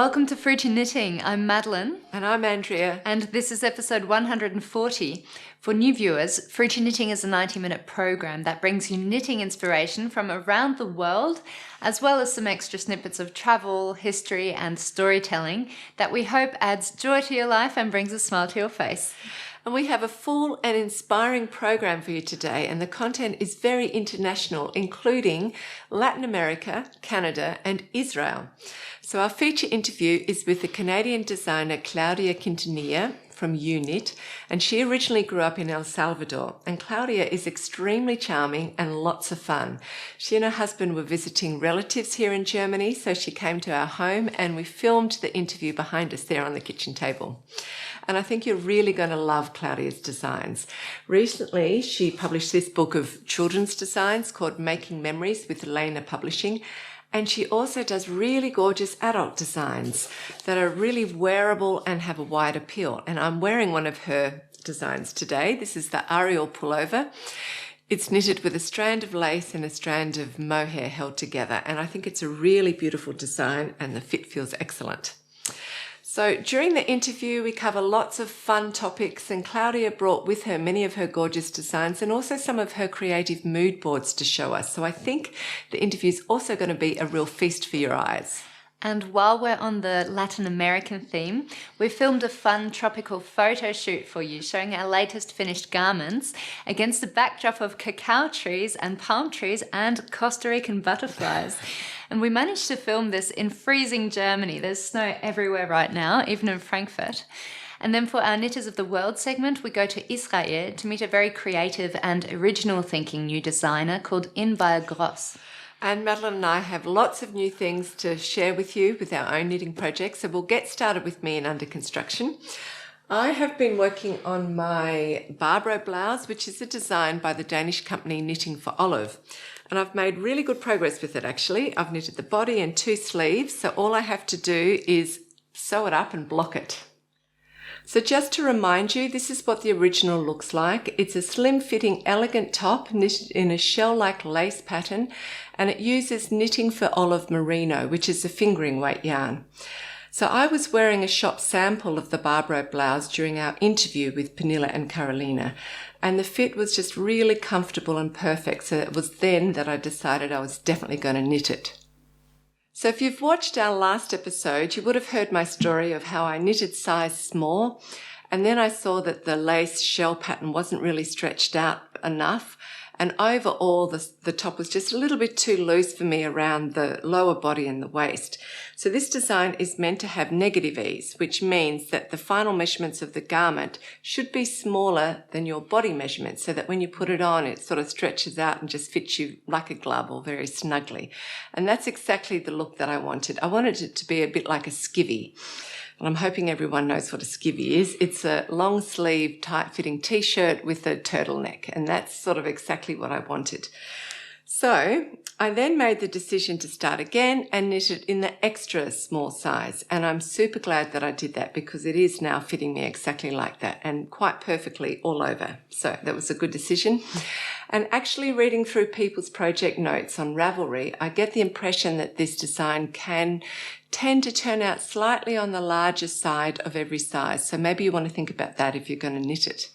Welcome to Fruity Knitting. I'm Madeline. And I'm Andrea. And this is episode 140. For new viewers, Fruity Knitting is a 90-minute program that brings you knitting inspiration from around the world, as well as some extra snippets of travel, history, and storytelling that we hope adds joy to your life and brings a smile to your face. And we have a full and inspiring program for you today, and the content is very international, including Latin America, Canada, and Israel. So our feature interview is with the Canadian designer Claudia Quintanilla from EweKnit, and she originally grew up in El Salvador. And Claudia is extremely charming and lots of fun. She and her husband were visiting relatives here in Germany, so she came to our home and we filmed the interview behind us there on the kitchen table. And I think you're really going to love Claudia's designs. Recently, she published this book of children's designs called Making Memories with Elena Publishing. And she also does really gorgeous adult designs that are really wearable and have a wide appeal. And I'm wearing one of her designs today. This is the Ariel pullover. It's knitted with a strand of lace and a strand of mohair held together. And I think it's a really beautiful design and the fit feels excellent. So during the interview, we cover lots of fun topics, and Claudia brought with her many of her gorgeous designs and also some of her creative mood boards to show us. So I think the interview is also going to be a real feast for your eyes. And while we're on the Latin American theme, we filmed a fun tropical photo shoot for you showing our latest finished garments against the backdrop of cacao trees and palm trees and Costa Rican butterflies. And we managed to film this in freezing Germany. There's snow everywhere right now, even in Frankfurt. And then for our Knitters of the World segment, we go to Israel to meet a very creative and original thinking new designer called Inbal. And Madeline and I have lots of new things to share with you with our own knitting projects. So we'll get started with me in under construction. I have been working on my Barbroe blouse, which is a design by the Danish company Knitting for Olive. And I've made really good progress with it, actually. I've knitted the body and 2 sleeves, so all I have to do is sew it up and block it. So just to remind you, this is what the original looks like. It's a slim-fitting, elegant top knitted in a shell-like lace pattern, and it uses Knitting for Olive Merino, which is a fingering weight yarn. So I was wearing a shop sample of the Barbroe blouse during our interview with Pernilla and Carolina, and the fit was just really comfortable and perfect. So it was then that I decided I was definitely going to knit it. So if you've watched our last episode, you would have heard my story of how I knitted size small, and then I saw that the lace shell pattern wasn't really stretched out enough. And overall, the top was just a little bit too loose for me around the lower body and the waist. So this design is meant to have negative ease, which means that the final measurements of the garment should be smaller than your body measurements, so that when you put it on, it sort of stretches out and just fits you like a glove or very snugly. And that's exactly the look that I wanted. I wanted it to be a bit like a skivvy. And I'm hoping everyone knows what a skivvy is. It's a long sleeve, tight-fitting t-shirt with a turtleneck, and that's sort of exactly what I wanted. So I then made the decision to start again and knit it in the extra small size, and I'm super glad that I did that because it is now fitting me exactly like that and quite perfectly all over. So that was a good decision. And actually reading through people's project notes on Ravelry, I get the impression that this design can tend to turn out slightly on the larger side of every size. So maybe you want to think about that if you're going to knit it.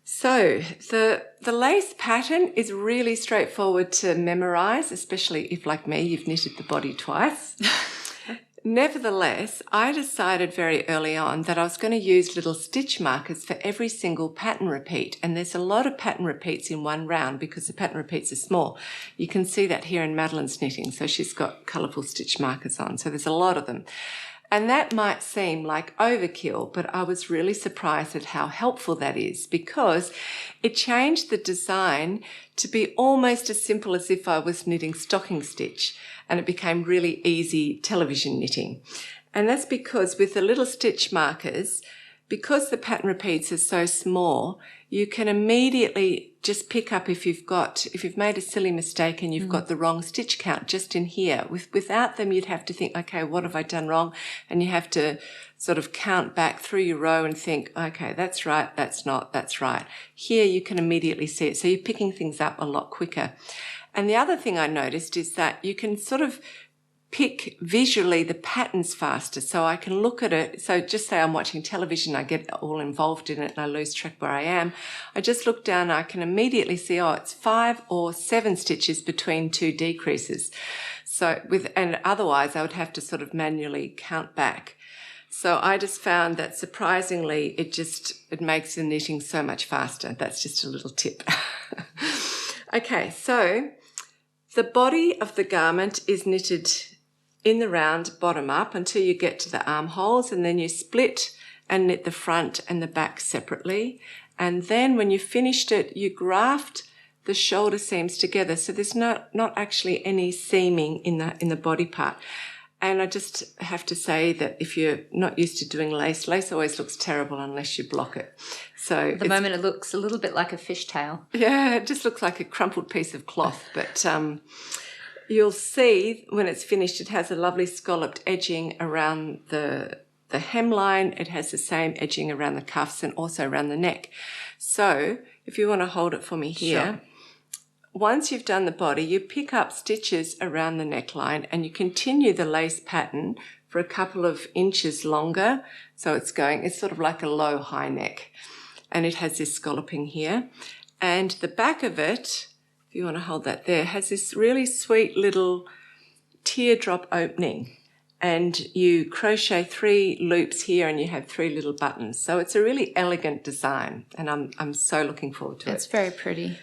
So the lace pattern is really straightforward to memorize, especially if, like me, you've knitted the body twice. Nevertheless, I decided very early on that I was going to use little stitch markers for every single pattern repeat. And there's a lot of pattern repeats in one round because the pattern repeats are small. You can see that here in Madeline's knitting. So she's got colourful stitch markers on. So there's a lot of them. And that might seem like overkill, but I was really surprised at how helpful that is because it changed the design to be almost as simple as if I was knitting stocking stitch, and it became really easy television knitting. And that's because with the little stitch markers, because the pattern repeats are so small, you can immediately just pick up if you've made a silly mistake and you've got the wrong stitch count just in here. Without them, you'd have to think, okay, what have I done wrong? And you have to sort of count back through your row and think, okay, that's right, that's not, that's right. Here you can immediately see it. So you're picking things up a lot quicker. And the other thing I noticed is that you can sort of pick visually the patterns faster, so I can look at it. So just say I'm watching television, I get all involved in it and I lose track where I am. I just look down and I can immediately see, oh, it's 5 or 7 stitches between 2 decreases. So and otherwise I would have to sort of manually count back. So I just found that surprisingly it makes the knitting so much faster. That's just a little tip. Okay, so the body of the garment is knitted in the round bottom up until you get to the armholes, and then you split and knit the front and the back separately. And then when you've finished it, you graft the shoulder seams together. So there's not actually any seaming in the body part. And I just have to say that if you're not used to doing lace always looks terrible unless you block it. So at the moment it looks a little bit like a fishtail. Yeah, it just looks like a crumpled piece of cloth. But you'll see when it's finished, it has a lovely scalloped edging around the hemline. It has the same edging around the cuffs and also around the neck. So if you want to hold it for me here. Sure. Once you've done the body, you pick up stitches around the neckline and you continue the lace pattern for a couple of inches longer. So it's sort of like a low high neck, and it has this scalloping here. And the back of it, if you want to hold that there, has this really sweet little teardrop opening. And you crochet 3 loops here and you have 3 little buttons. So it's a really elegant design, and I'm so looking forward to it. It's very pretty.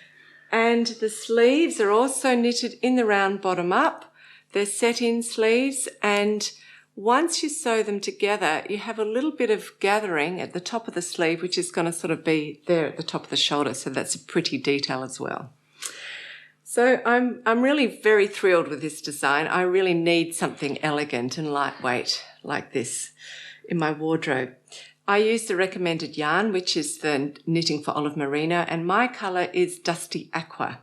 And the sleeves are also knitted in the round bottom up. They're set-in sleeves, and once you sew them together, you have a little bit of gathering at the top of the sleeve, which is going to sort of be there at the top of the shoulder. So that's a pretty detail as well. So I'm really very thrilled with this design. I really need something elegant and lightweight like this in my wardrobe. I use the recommended yarn, which is the Knitting for Olive Merino, and my colour is Dusty Aqua.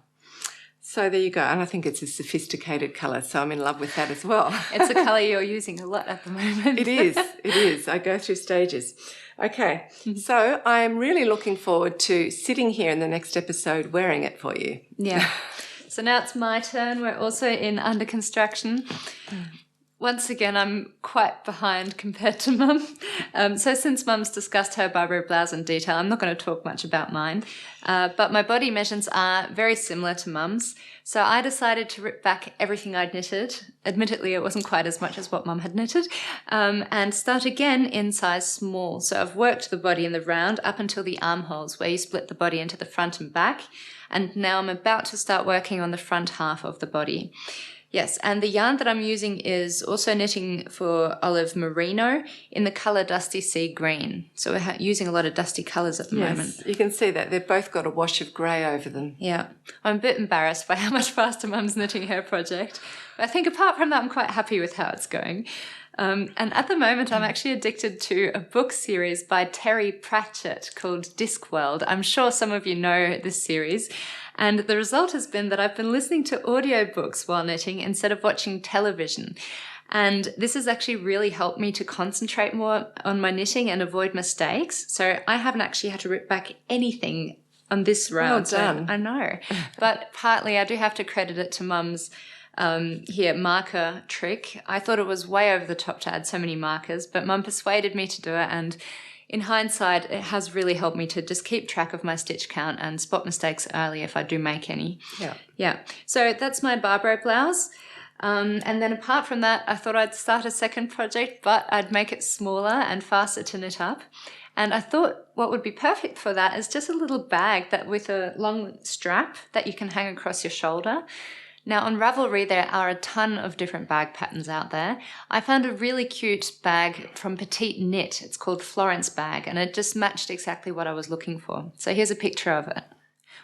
So there you go. And I think it's a sophisticated colour, so I'm in love with that as well. It's a colour you're using a lot at the moment. It is. I go through stages. Okay, so I'm really looking forward to sitting here in the next episode wearing it for you. Yeah. So now it's my turn. We're also in under construction. Once again, I'm quite behind compared to Mum. So since Mum's discussed her Barbroe blouse in detail, I'm not going to talk much about mine. But my body measurements are very similar to Mum's. So I decided to rip back everything I'd knitted. Admittedly, it wasn't quite as much as what Mum had knitted. And start again in size small. So I've worked the body in the round up until the armholes, where you split the body into the front and back. And now I'm about to start working on the front half of the body. Yes, and the yarn that I'm using is also Knitting for Olive Merino in the colour Dusty Sea Green. So we're using a lot of dusty colours at the moment. You can see that. They've both got a wash of grey over them. Yeah. I'm a bit embarrassed by how much faster Mum's knitting her project. But I think apart from that, I'm quite happy with how it's going. And at the moment, I'm actually addicted to a book series by Terry Pratchett called Discworld. I'm sure some of you know this series. And the result has been that I've been listening to audiobooks while knitting instead of watching television. And this has actually really helped me to concentrate more on my knitting and avoid mistakes. So I haven't actually had to rip back anything on this round. Well done. So I know. But partly I do have to credit it to Mum's marker trick. I thought it was way over the top to add so many markers, but Mum persuaded me to do it, and in hindsight, it has really helped me to just keep track of my stitch count and spot mistakes early if I do make any. Yeah. So that's my Barbroe blouse. And then apart from that, I thought I'd start a second project, but I'd make it smaller and faster to knit up. And I thought what would be perfect for that is just a little bag that with a long strap that you can hang across your shoulder. Now on Ravelry, there are a ton of different bag patterns out there. I found a really cute bag from Petite Knit. It's called Florence bag, and it just matched exactly what I was looking for. So here's a picture of it.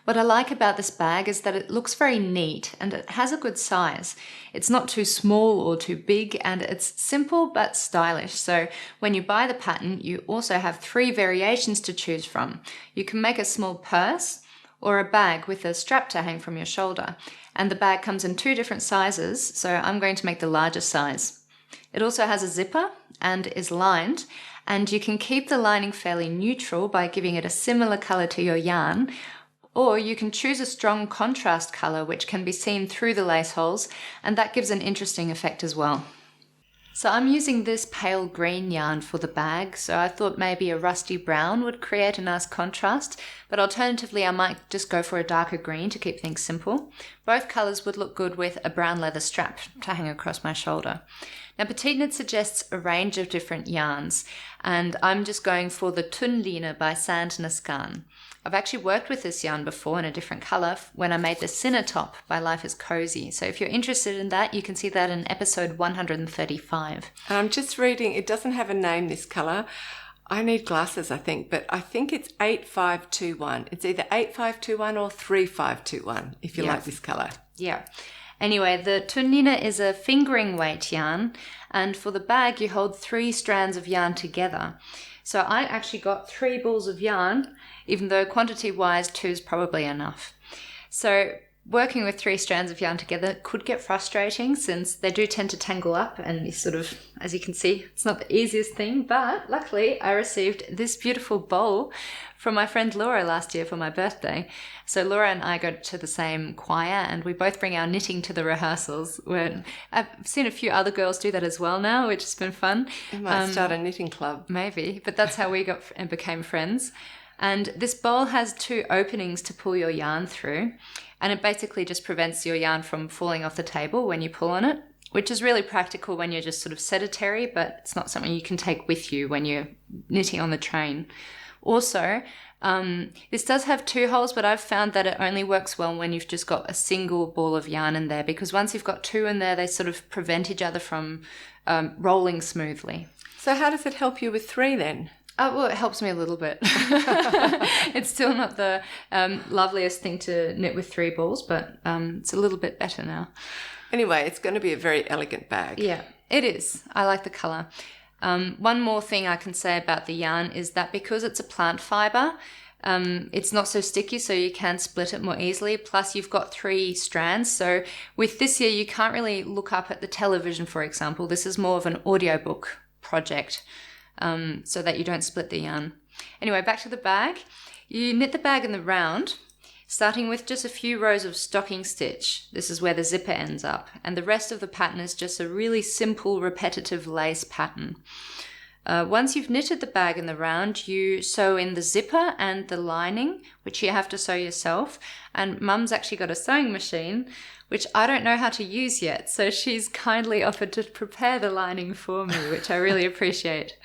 What I like about this bag is that it looks very neat and it has a good size. It's not too small or too big, and it's simple but stylish. So when you buy the pattern, you also have 3 variations to choose from. You can make a small purse or a bag with a strap to hang from your shoulder. And the bag comes in 2 different sizes, so I'm going to make the larger size. It also has a zipper and is lined, and you can keep the lining fairly neutral by giving it a similar colour to your yarn, Or you can choose a strong contrast colour which can be seen through the lace holes, and that gives an interesting effect as well. So I'm using this pale green yarn for the bag, so I thought maybe a rusty brown would create a nice contrast, but alternatively I might just go for a darker green to keep things simple. Both colours would look good with a brown leather strap to hang across my shoulder. Now Petite Knit suggests a range of different yarns, and I'm just going for the Tubiana by Sand Nascan. I've actually worked with this yarn before in a different colour when I made the Sinner Top by Life is Cozy. So if you're interested in that, you can see that in episode 135. I'm just reading, it doesn't have a name, this colour. I need glasses, I think, but I think it's 8521. It's either 8521 or 3521 if you like this colour. Yeah. Anyway, the Tubiana is a fingering weight yarn, and for the bag you hold 3 strands of yarn together. So I actually got 3 balls of yarn, even though quantity-wise 2 is probably enough. So working with 3 strands of yarn together could get frustrating since they do tend to tangle up, and you sort of, as you can see, it's not the easiest thing, but luckily I received this beautiful bowl from my friend Laura last year for my birthday. So Laura and I go to the same choir, and we both bring our knitting to the rehearsals. I've seen a few other girls do that as well now, which has been fun. You might start a knitting club. Maybe, but that's how we got and became friends. And this bowl has 2 openings to pull your yarn through, and it basically just prevents your yarn from falling off the table when you pull on it, which is really practical when you're just sort of sedentary, but it's not something you can take with you when you're knitting on the train. Also, this does have 2 holes, but I've found that it only works well when you've just got a single ball of yarn in there, because once you've got 2 in there, they sort of prevent each other from rolling smoothly. So how does it help you with 3 then? Well, it helps me a little bit. It's still not the loveliest thing to knit with 3 balls, but it's a little bit better now. Anyway, it's going to be a very elegant bag. Yeah, it is. I like the colour. One more thing I can say about the yarn is that because it's a plant fibre, it's not so sticky, so you can split it more easily. Plus, you've got 3 strands. So with this here, you can't really look up at the television, for example. This is more of an audiobook project. So that you don't split the yarn. Anyway, back to the bag. You knit the bag in the round, starting with just a few rows of stocking stitch. This is where the zipper ends up, and the rest of the pattern is just a really simple repetitive lace pattern. Once you've knitted the bag in the round, you sew in the zipper and the lining, which you have to sew yourself, and Mum's actually got a sewing machine, which I don't know how to use yet, so she's kindly offered to prepare the lining for me, which I really appreciate.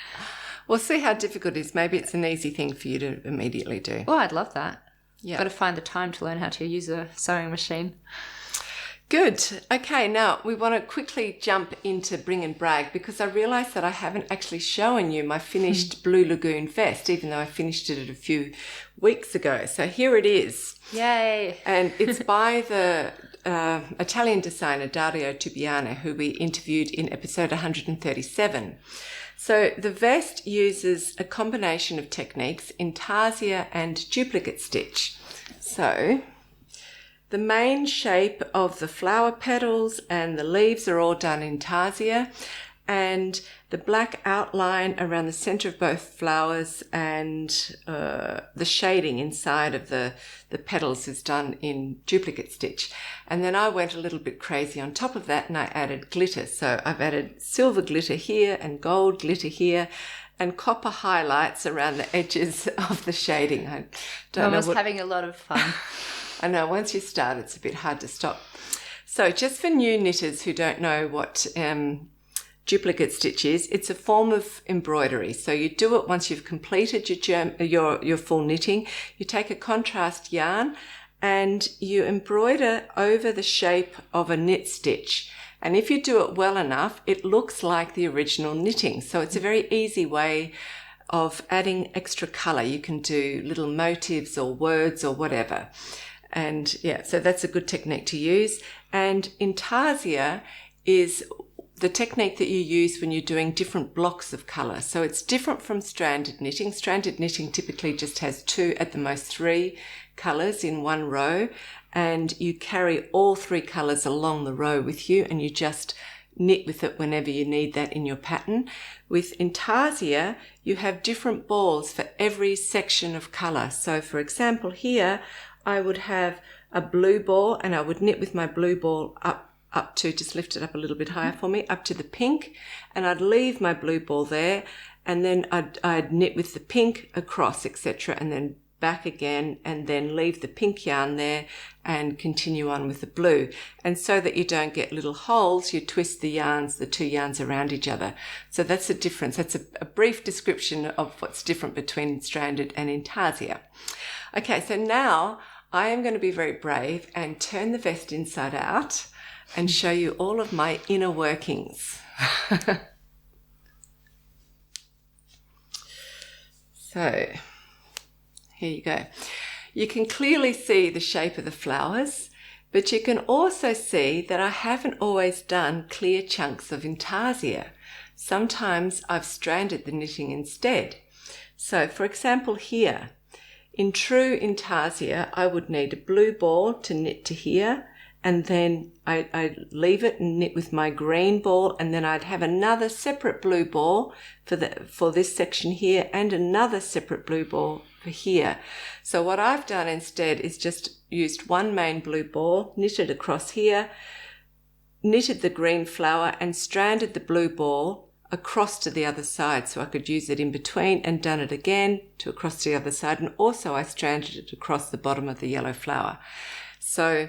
We'll see how difficult it is. Maybe it's an easy thing for you to immediately do. Oh, I'd love that. Yeah. Got to find the time to learn how to use a sewing machine. Good. Okay, now we want to quickly jump into Bring and Brag, because I realised that I haven't actually shown you my finished Blue Lagoon vest, even though I finished it a few weeks ago. So here it is. Yay. And it's by the Italian designer Dario Tubiana, who we interviewed in episode 137. So the vest uses a combination of techniques, intarsia and duplicate stitch. So the main shape of the flower petals and the leaves are all done in intarsia, and the black outline around the center of both flowers and the shading inside of the petals is done in duplicate stitch. And then I went a little bit crazy on top of that, and I added glitter. So I've added silver glitter here and gold glitter here and copper highlights around the edges of the shading. I don't know. Having a lot of fun. I know, once you start, it's a bit hard to stop. So just for new knitters who don't know what duplicate stitch is, it's a form of embroidery. So you do it once you've completed your full knitting. You take a contrast yarn and you embroider over the shape of a knit stitch. And if you do it well enough, it looks like the original knitting. So it's a very easy way of adding extra colour. You can do little motifs or words or whatever. And yeah, so that's a good technique to use. And intarsia is the technique that you use when you're doing different blocks of colour. So it's different from stranded knitting. Stranded knitting typically just has 2, at the most 3 colours in one row, and you carry all 3 colours along the row with you, and you just knit with it whenever you need that in your pattern. With intarsia, you have different balls for every section of colour. So for example, here I would have a blue ball, and I would knit with my blue ball up to, just lift it up a little bit higher for me, up to the pink, and I'd leave my blue ball there, and then I'd knit with the pink across, etc., and then back again, and then leave the pink yarn there and continue on with the blue. And so that you don't get little holes, you twist the yarns, the two yarns around each other. So that's the difference. That's a brief description of what's different between stranded and intarsia. Okay, so now I am going to be very brave and turn the vest inside out and show you all of my inner workings. So here you go. You can clearly see the shape of the flowers, but you can also see that I haven't always done clear chunks of intarsia. Sometimes I've stranded the knitting instead. So for example here, in true intarsia, I would need a blue ball to knit to here, and then I'd leave it and knit with my green ball, and then I'd have another separate blue ball for this section here, and another separate blue ball for here. So what I've done instead is just used one main blue ball, knitted across here, knitted the green flower, and stranded the blue ball across to the other side so I could use it in between, and done it again to across to the other side, and also I stranded it across the bottom of the yellow flower. So,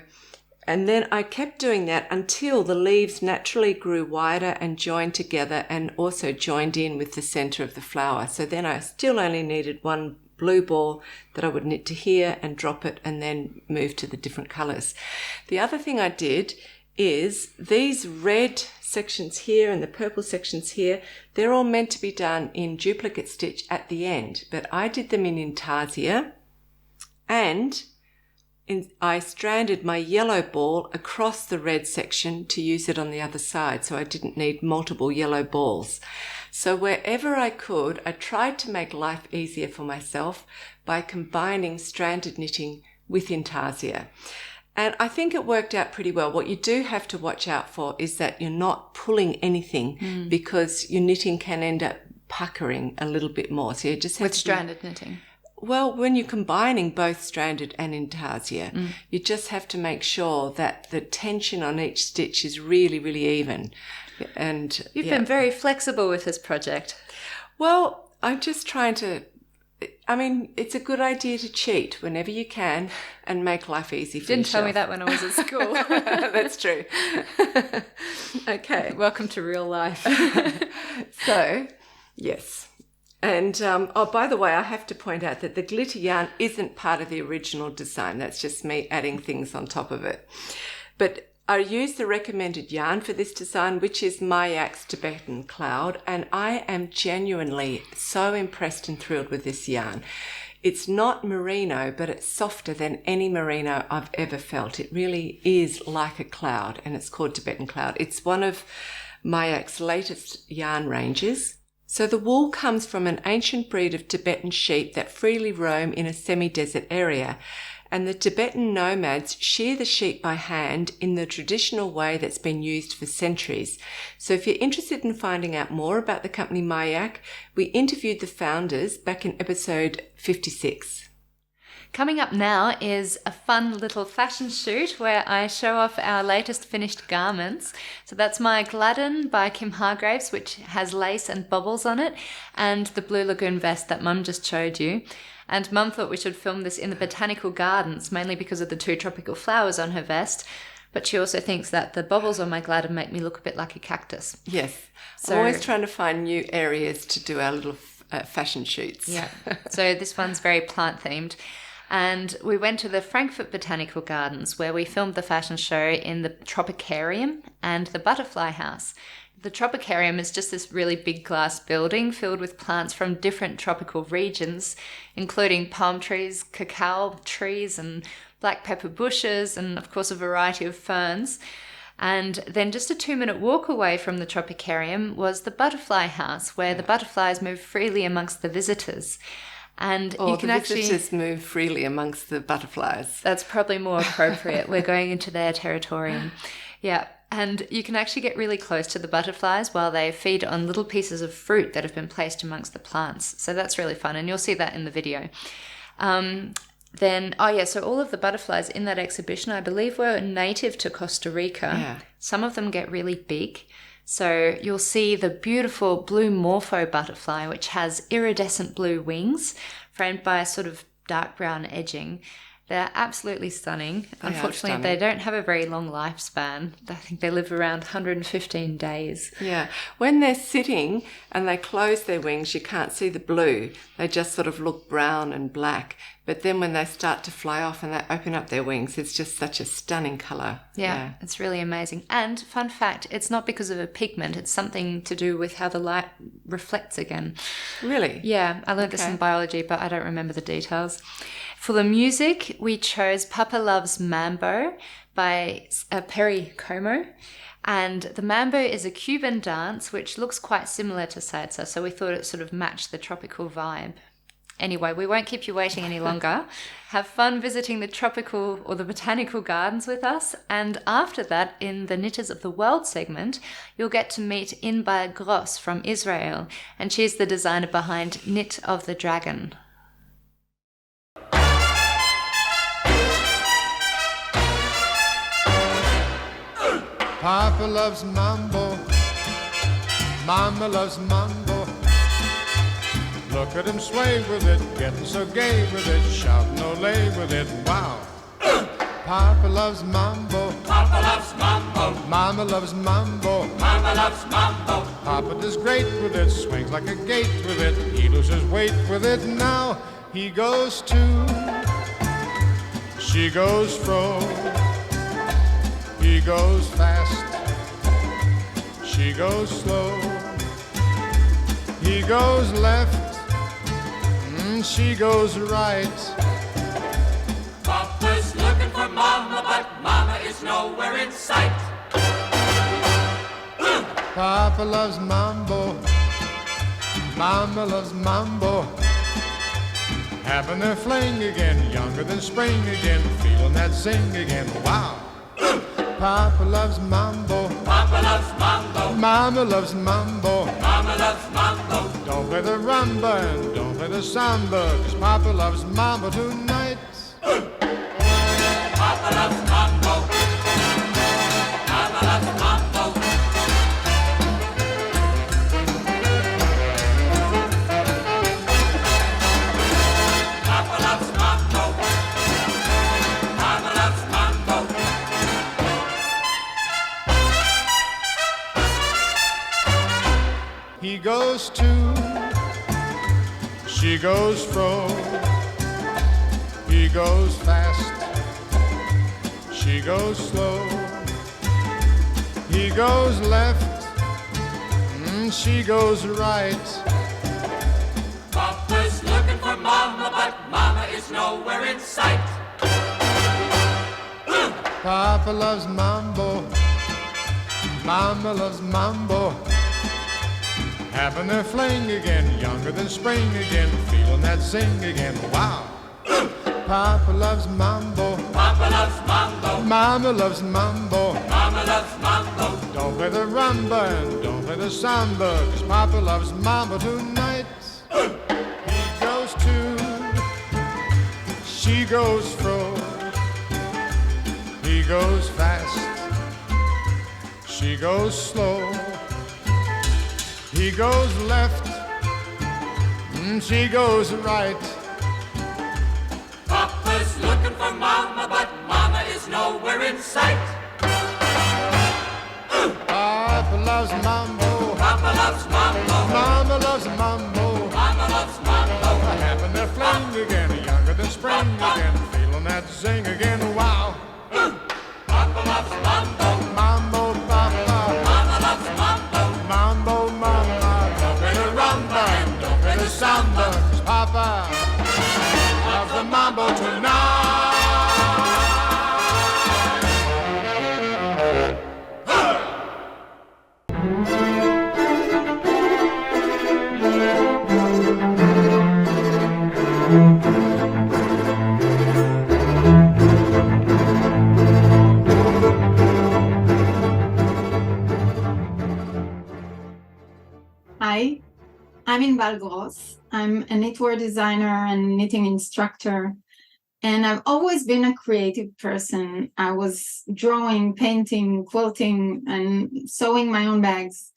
and then I kept doing that until the leaves naturally grew wider and joined together, and also joined in with the center of the flower. So then I still only needed one blue ball that I would knit to here and drop it, and then move to the different colors. The other thing I did is these red sections here and the purple sections here, they're all meant to be done in duplicate stitch at the end, but I did them in intarsia, and I stranded my yellow ball across the red section to use it on the other side, so I didn't need multiple yellow balls. So wherever I could, I tried to make life easier for myself by combining stranded knitting with intarsia. And I think it worked out pretty well. What you do have to watch out for is that you're not pulling anything, because your knitting can end up puckering a little bit more. So you just have with stranded knitting. Well, when you're combining both stranded and intarsia, you just have to make sure that the tension on each stitch is really, really even. And You've been very flexible with this project. Well, I'm just trying to, I mean, it's a good idea to cheat whenever you can and make life easy for yourself. Didn't tell me that when I was at school. That's true. Okay. Welcome to real life. So, yes. And, oh, by the way, I have to point out that the glitter yarn isn't part of the original design. That's just me adding things on top of it. But I used the recommended yarn for this design, which is Mayak's Tibetan Cloud, and I am genuinely so impressed and thrilled with this yarn. It's not merino, but it's softer than any merino I've ever felt. It really is like a cloud, and it's called Tibetan Cloud. It's one of Mayak's latest yarn ranges. So the wool comes from an ancient breed of Tibetan sheep that freely roam in a semi-desert area. And the Tibetan nomads shear the sheep by hand in the traditional way that's been used for centuries. So if you're interested in finding out more about the company Mayak, we interviewed the founders back in episode 56. Coming up now is a fun little fashion shoot where I show off our latest finished garments. So that's my Gladden by Kim Hargraves, which has lace and bubbles on it, and the blue Lagoon vest that Mum just showed you. And Mum thought we should film this in the Botanical Gardens, mainly because of the 2 tropical flowers on her vest. But she also thinks that the bubbles on my Gladden make me look a bit like a cactus. Yes. So, I'm always trying to find new areas to do our little fashion shoots. Yeah. So this one's very plant themed. And we went to the Frankfurt Botanical Gardens, where we filmed the fashion show in the Tropicarium and the Butterfly House. The Tropicarium is just this really big glass building filled with plants from different tropical regions, including palm trees, cacao trees, and black pepper bushes, and of course a variety of ferns. And then just a 2-minute walk away from the Tropicarium was the Butterfly House, where the butterflies move freely amongst the visitors. And you can visitors move freely amongst the butterflies. That's probably more appropriate. We're going into their territorium. Yeah. And you can actually get really close to the butterflies while they feed on little pieces of fruit that have been placed amongst the plants. So that's really fun, and you'll see that in the video. Then, oh yeah, so all of the butterflies in that exhibition, I believe, were native to Costa Rica. Yeah. Some of them get really big. So you'll see the beautiful blue morpho butterfly, which has iridescent blue wings, framed by a sort of dark brown edging. They're absolutely stunning. Unfortunately, they don't have a very long lifespan. I think they live around 115 days. Yeah. When they're sitting and they close their wings, you can't see the blue. They just sort of look brown and black. But then when they start to fly off and they open up their wings, it's just such a stunning colour. Yeah, it's really amazing. And fun fact, it's not because of a pigment. It's something to do with how the light reflects again. Really? Yeah, I learned this in biology, but I don't remember the details. For the music, we chose Papa Loves Mambo by Perry Como. And the mambo is a Cuban dance which looks quite similar to salsa, so we thought it sort of matched the tropical vibe. Anyway, we won't keep you waiting any longer. Have fun visiting the tropical or the botanical gardens with us. And after that, in the Knitters of the World segment, you'll get to meet Inbal from Israel. And she's the designer behind Knit of the Dragon. Papa loves mambo, Mama loves mambo. Look at him sway with it, getting so gay with it, shouting ole with it, wow. Papa loves mambo, Papa loves mambo, Mama loves mambo. Mama loves mambo. Papa does great with it, swings like a gate with it, he loses weight with it. Now he goes to, she goes fro, he goes fast, she goes slow, he goes left, she goes right. Papa's looking for Mama, but Mama is nowhere in sight. Papa loves mambo, Mama loves mambo. Having their fling again, younger than spring again, feeling that zing again, wow. Papa loves mambo, Papa loves mambo, Mama loves mambo. Mama loves mambo. Don't play the rumba and don't play the samba, 'cause Papa loves mambo tonight. Papa loves mambo, Mama loves mambo. Papa loves mambo, Mama loves mambo. He goes to, she goes fro, he goes fast, she goes slow, he goes left, she goes right. Papa's looking for Mama, but Mama is nowhere in sight. Papa loves mambo, Mama loves mambo. Having their fling again, younger than spring again, feeling that zing again, wow. Papa loves mambo, Papa loves mambo, Mama loves mambo. Mama loves mambo. Don't play the rumba and don't play the samba, 'cause Papa loves mambo tonight. He goes to, she goes fro, he goes fast, she goes slow, he goes left, she goes right. Papa's looking for Mama, but Mama is nowhere in sight. Papa loves mambo, Papa loves mambo, Mama loves mambo. Mama loves mambo. Having their fling again, younger than spring again, feeling that zing again, wow. Papa loves mambo, Mambo, Papa, Mama loves mambo. mambo, Mama. Don't play the rumba and don't play the samba, 'cause Papa loves the mambo tonight. Hi, I'm Inbal. I'm a knitwear designer and knitting instructor, And I've always been a creative person. I was drawing, painting, quilting, and sewing my own bags.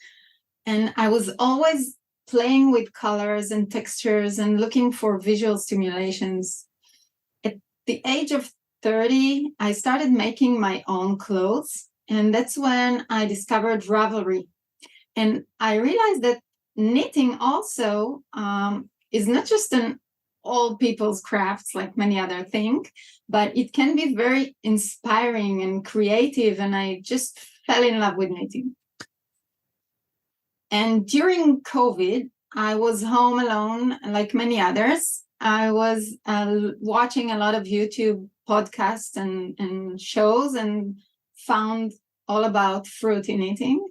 And I was always playing with colors and textures and looking for visual stimulations. At the age of 30, I started making my own clothes. And that's when I discovered Ravelry. And I realized that knitting also is not just an all people's crafts like many other things, but it can be very inspiring and creative. And I just fell in love with knitting. And during COVID, I was home alone, like many others. I was watching a lot of YouTube podcasts and shows and found all about fruity knitting.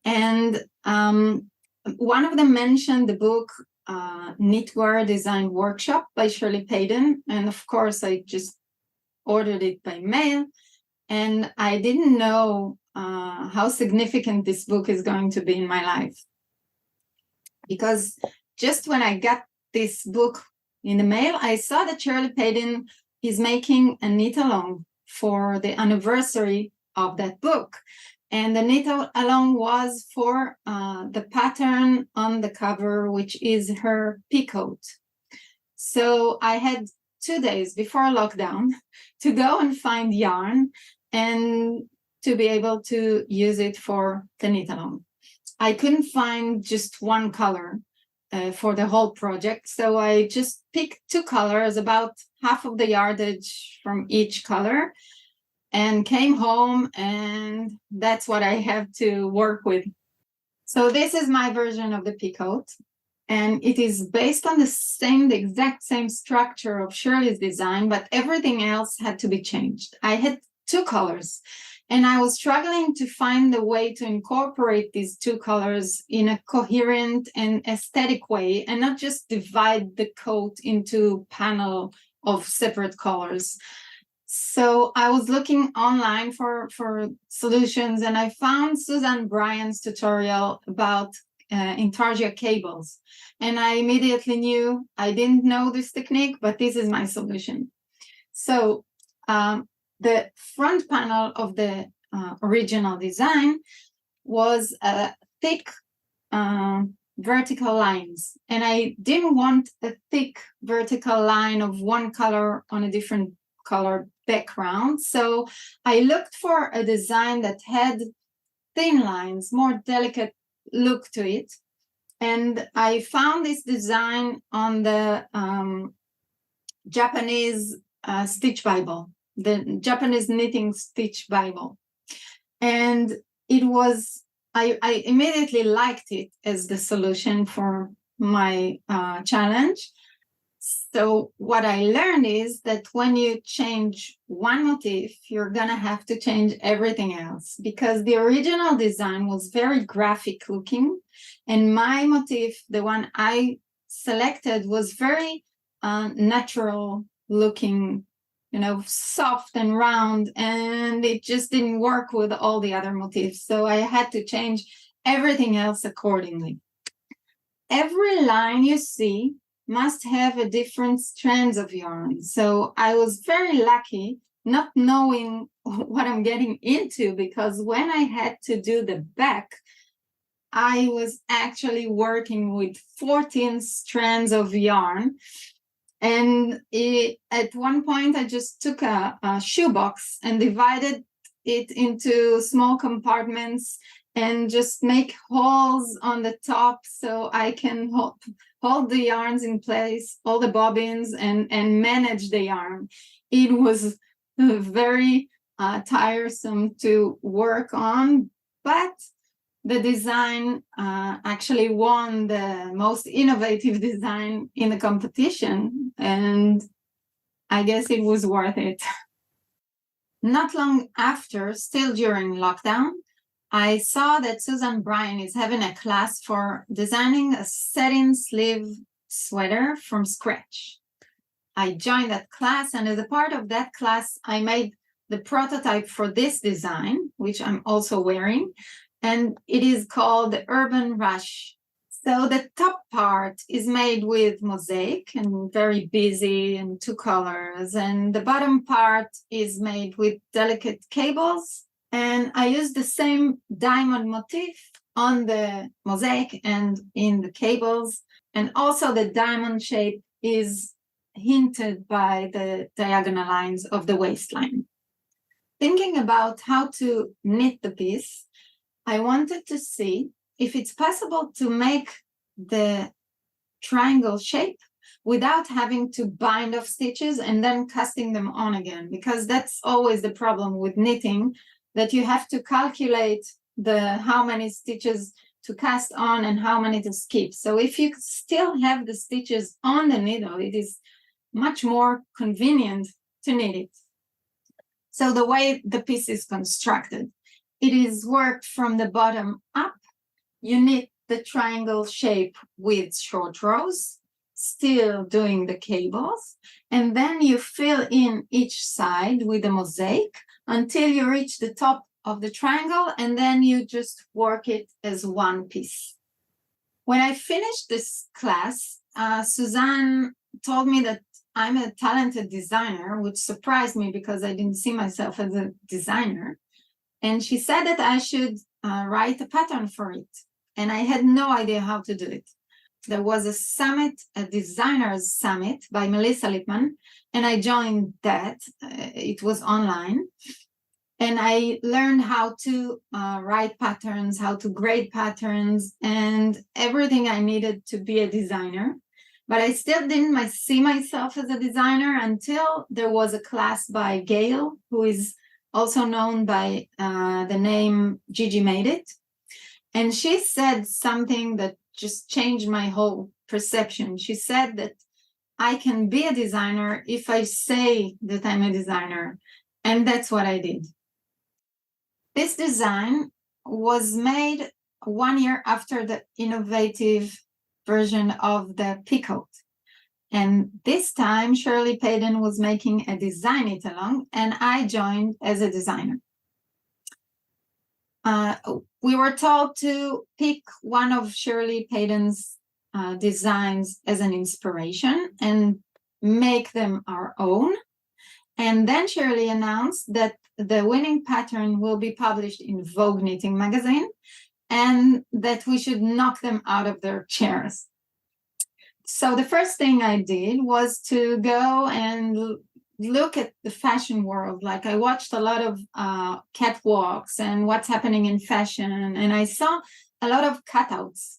And one of them mentioned the book Knitwear Design Workshop by Shirley Payton. And of course, I just ordered it by mail. And I didn't know how significant this book is going to be in my life. Because just when I got this book in the mail, I saw that Shirley Payton is making a knit-along for the anniversary of that book. And the knit-along was for the pattern on the cover, which is her peacoat. So I had 2 days before lockdown to go and find yarn and to be able to use it for the knit-along. I couldn't find just one color for the whole project. So I just picked 2 colors, about half of the yardage from each color, and came home, and that's what I have to work with. So this is my version of the peacoat, and it is based on the exact same structure of Shirley's design, but everything else had to be changed. I had 2 colors, and I was struggling to find the way to incorporate these 2 colors in a coherent and aesthetic way, and not just divide the coat into a panel of separate colors. So I was looking online for solutions, and I found Suzanne Bryan's tutorial about intarsia cables. And I immediately knew I didn't know this technique, but this is my solution. So the front panel of the original design was thick vertical lines. And I didn't want a thick vertical line of one color on a different color background. So I looked for a design that had thin lines, more delicate look to it. And I found this design on the Japanese Stitch Bible, the Japanese Knitting Stitch Bible. And it was, I immediately liked it as the solution for my challenge. So what I learned is that when you change one motif, you're going to have to change everything else, because the original design was very graphic looking. And my motif, the one I selected, was very natural looking, soft and round. And it just didn't work with all the other motifs. So I had to change everything else accordingly. Every line you see must have a different strands of yarn. So I was very lucky not knowing what I'm getting into, because when I had to do the back, I was actually working with 14 strands of yarn. And at one point, I just took a shoebox and divided it into small compartments and just make holes on the top so I can hold the yarns in place, all the bobbins, and manage the yarn. It was very tiresome to work on, but the design actually won the most innovative design in the competition, and I guess it was worth it. Not long after, still during lockdown, I saw that Suzanne Bryan is having a class for designing a satin sleeve sweater from scratch. I joined that class, and as a part of that class, I made the prototype for this design, which I'm also wearing, and it is called the Urban Rush So the top part is made with mosaic and very busy and 2 colors. And the bottom part is made with delicate cables. And I use the same diamond motif on the mosaic and in the cables. And also the diamond shape is hinted by the diagonal lines of the waistline. Thinking about how to knit the piece, I wanted to see if it's possible to make the triangle shape without having to bind off stitches and then casting them on again, because that's always the problem with knitting, that you have to calculate how many stitches to cast on and how many to skip. So if you still have the stitches on the needle, it is much more convenient to knit it. So the way the piece is constructed, it is worked from the bottom up. You knit the triangle shape with short rows, still doing the cables, and then you fill in each side with a mosaic until you reach the top of the triangle, and then you just work it as one piece. When I finished this class, Suzanne told me that I'm a talented designer, which surprised me because I didn't see myself as a designer. And she said that I should write a pattern for it. And I had no idea how to do it. There was a summit, a designers summit by Melissa Lippman, and I joined that. It was online. And I learned how to write patterns, how to grade patterns, and everything I needed to be a designer. But I still didn't see myself as a designer until there was a class by Gail, who is also known by the name Gigi Made It. And she said something that just changed my whole perception. She said that I can be a designer if I say that I'm a designer. And that's what I did. This design was made 1 year after the innovative version of the peacoat. And this time, Shirley Payden was making a design it along, and I joined as a designer. We were told to pick one of Shirley Payden's designs as an inspiration and make them our own. And then Shirley announced that the winning pattern will be published in Vogue Knitting magazine and that we should knock them out of their chairs. So the first thing I did was to go and look at the fashion world. Like I watched a lot of catwalks and what's happening in fashion, and I saw a lot of cutouts.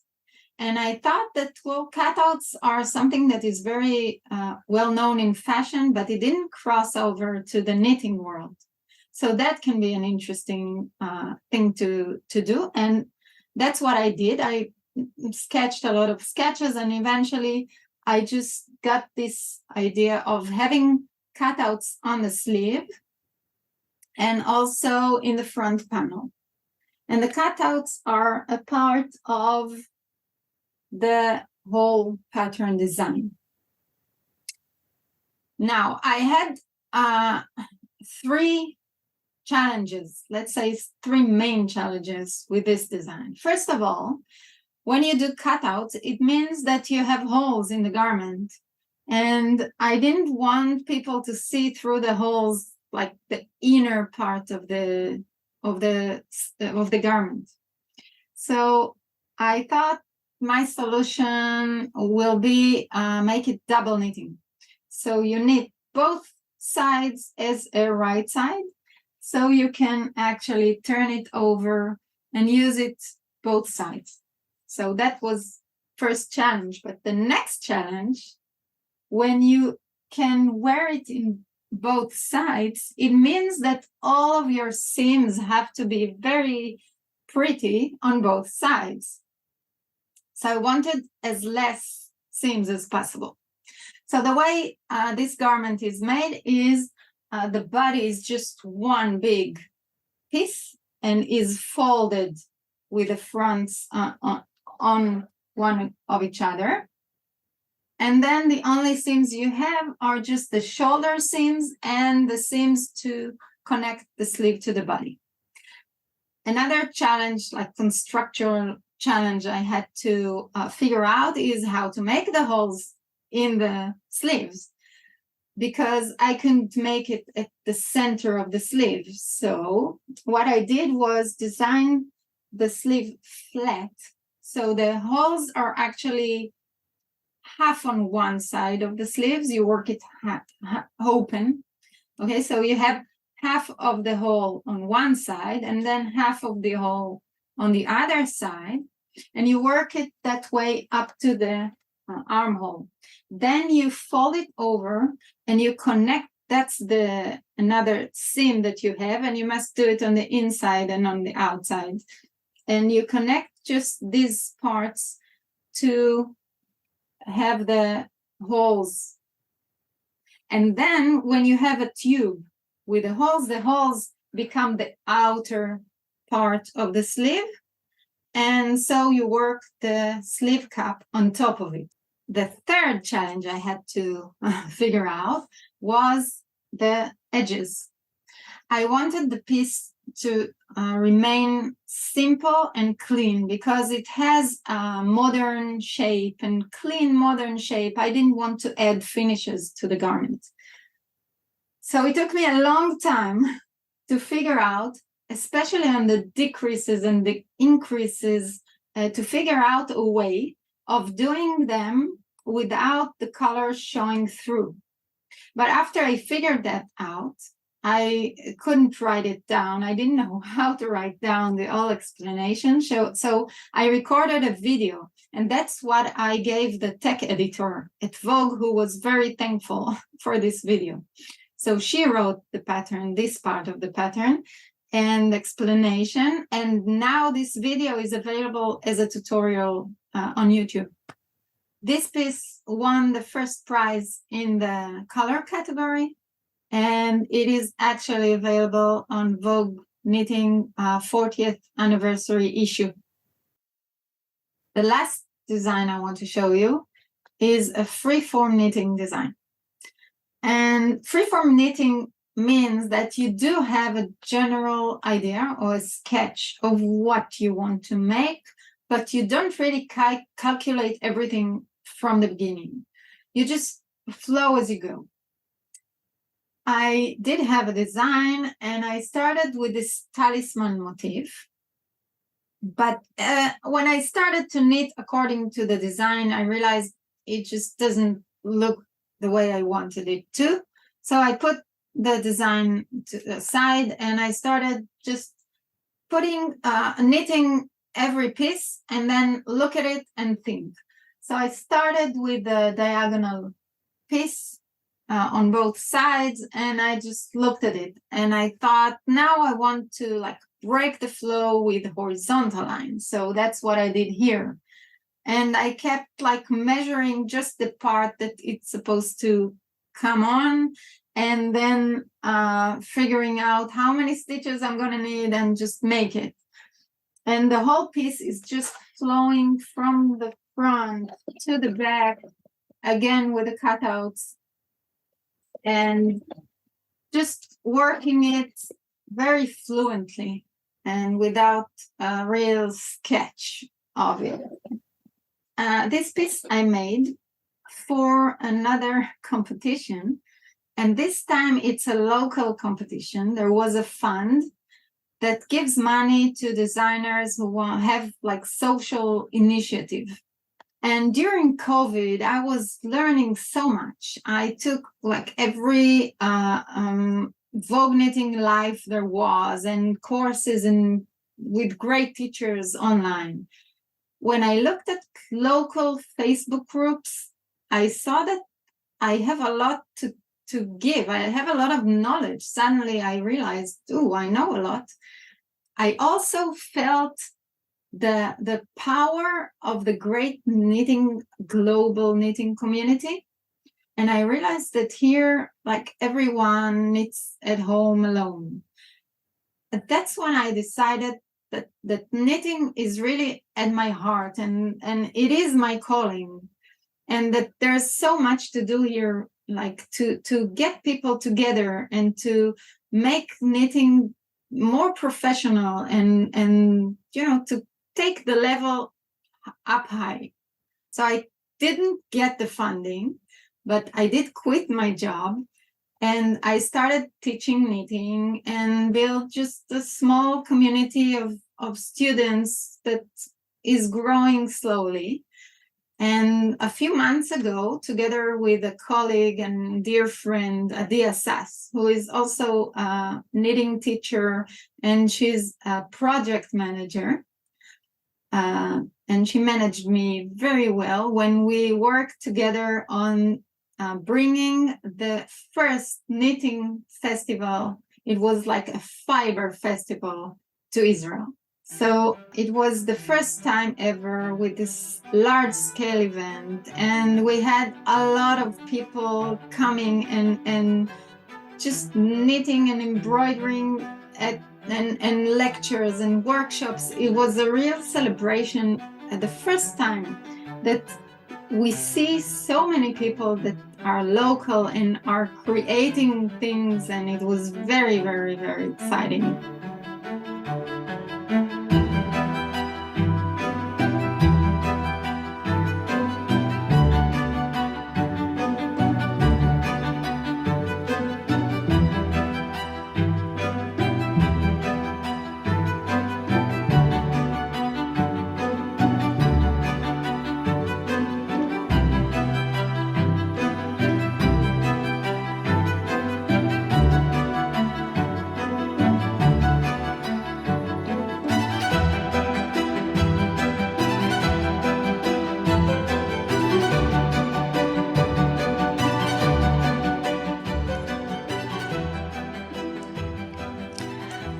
And I thought that, well, cutouts are something that is very well known in fashion, but it didn't cross over to the knitting world. So that can be an interesting thing to do. And that's what I did. I sketched a lot of sketches, and eventually I just got this idea of having cutouts on the sleeve and also in the front panel. And the cutouts are a part of the whole pattern design. Now, I had 3 challenges, let's say 3 main challenges with this design. First of all, when you do cutouts, it means that you have holes in the garment. And I didn't want people to see through the holes, like the inner part of the garment. So I thought my solution will be make it double knitting. So you knit both sides as a right side, so you can actually turn it over and use it both sides. So that was first challenge. But the next challenge, when you can wear it in both sides, it means that all of your seams have to be very pretty on both sides. So I wanted as less seams as possible. So the way this garment is made is the body is just one big piece and is folded with the fronts on one of each other. And then the only seams you have are just the shoulder seams and the seams to connect the sleeve to the body. Another challenge, like challenge I had to figure out is how to make the holes in the sleeves, because I couldn't make it at the center of the sleeve. So what I did was design the sleeve flat. So the holes are actually half on one side of the sleeves. You work it open. Okay, so you have half of the hole on one side and then half of the hole on the other side. And you work it that way up to the armhole. Then you fold it over and you connect. That's the another seam that you have, and you must do it on the inside and on the outside. And you connect just these parts to have the holes. And then when you have a tube with the holes become the outer part of the sleeve. And so you work the sleeve cap on top of it. The third challenge I had to figure out was the edges. I wanted the piece to remain simple and clean because it has a modern shape and clean modern shape. I didn't want to add finishes to the garment. So it took me a long time to figure out, especially on the decreases and the increases, to figure out a way of doing them without the color showing through. But after I figured that out, I couldn't write it down. I didn't know how to write down the whole explanation. So I recorded a video, and that's what I gave the tech editor at Vogue, who was very thankful for this video. So she wrote the pattern, this part of the pattern, and explanation. And now this video is available as a tutorial on YouTube. This piece won the first prize in the color category, and it is actually available on Vogue Knitting 40th anniversary issue. The last design I want to show you is a freeform knitting design. And freeform knitting means that you do have a general idea or a sketch of what you want to make, but you don't really calculate everything from the beginning. You just flow as you go. I did have a design, and I started with this talisman motif. But when I started to knit according to the design, I realized it just doesn't look the way I wanted it to. So I put the design to the side, and I started just knitting every piece and then look at it and think. So I started with the diagonal piece on both sides, and I just looked at it and I thought, now I want to break the flow with horizontal lines. So that's what I did here. And I kept measuring just the part that it's supposed to come on, and then figuring out how many stitches I'm going to need and just make it. And the whole piece is just flowing from the front to the back, again with the cutouts, and just working it very fluently and without a real sketch of it. This piece I made for another competition, and this time it's a local competition. There was a fund that gives money to designers who have social initiative. And during COVID, I was learning so much. I took every Vogue Knitting Live there was, and courses with great teachers online. When I looked at local Facebook groups, I saw that I have a lot to give. I have a lot of knowledge. Suddenly I realized, I know a lot. I also felt the power of the great global knitting community. And I realized that here, everyone knits at home alone. And that's when I decided that knitting is really at my heart, and it is my calling. And that there's so much to do here, to get people together and to make knitting more professional and to take the level up high. So I didn't get the funding, but I did quit my job and I started teaching knitting and built just a small community of students that is growing slowly. And a few months ago, together with a colleague and dear friend, Adia Sass, who is also a knitting teacher, and she's a project manager, and she managed me very well when we worked together on bringing the first knitting festival. It was like a fiber festival to Israel. So it was the first time ever with this large-scale event, and we had a lot of people coming and just knitting and embroidering and lectures and workshops. It was a real celebration at the first time that we see so many people that are local and are creating things, and it was very, very, very exciting.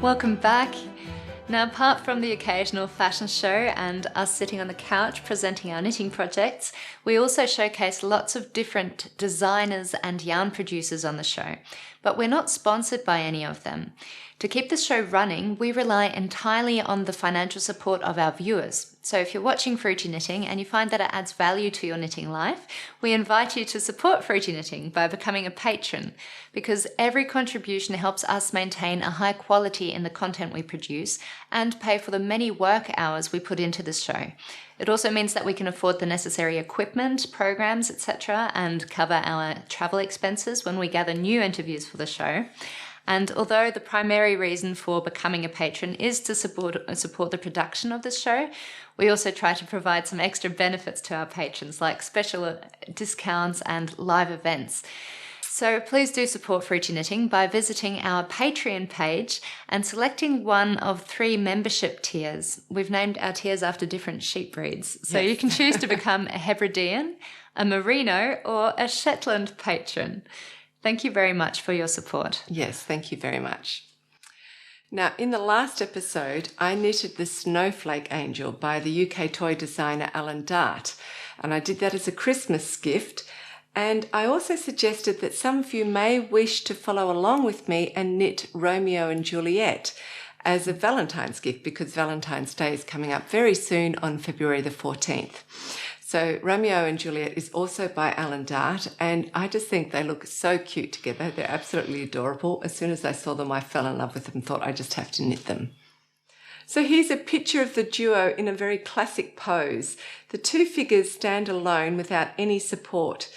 Welcome back. Now, apart from the occasional fashion show and us sitting on the couch presenting our knitting projects, we also showcase lots of different designers and yarn producers on the show, but we're not sponsored by any of them. To keep the show running, we rely entirely on the financial support of our viewers. So if you're watching Fruity Knitting and you find that it adds value to your knitting life, we invite you to support Fruity Knitting by becoming a patron, because every contribution helps us maintain a high quality in the content we produce and pay for the many work hours we put into the show. It also means that we can afford the necessary equipment, programs, etc., and cover our travel expenses when we gather new interviews for the show. And although the primary reason for becoming a patron is to support the production of this show, we also try to provide some extra benefits to our patrons, like special discounts and live events. So please do support Fruity Knitting by visiting our Patreon page and selecting one of 3 membership tiers. We've named our tiers after different sheep breeds. So yes. You can choose to become a Hebridean, a Merino, or a Shetland patron. Thank you very much for your support. Yes, thank you very much. Now, in the last episode, I knitted the Snowflake Angel by the UK toy designer Alan Dart, and I did that as a Christmas gift. And I also suggested that some of you may wish to follow along with me and knit Romeo and Juliet as a Valentine's gift, because Valentine's Day is coming up very soon on February the 14th. So Romeo and Juliet is also by Alan Dart, and I just think they look so cute together. They're absolutely adorable. As soon as I saw them, I fell in love with them and thought I just have to knit them. So here's a picture of the duo in a very classic pose. The 2 figures stand alone without any support.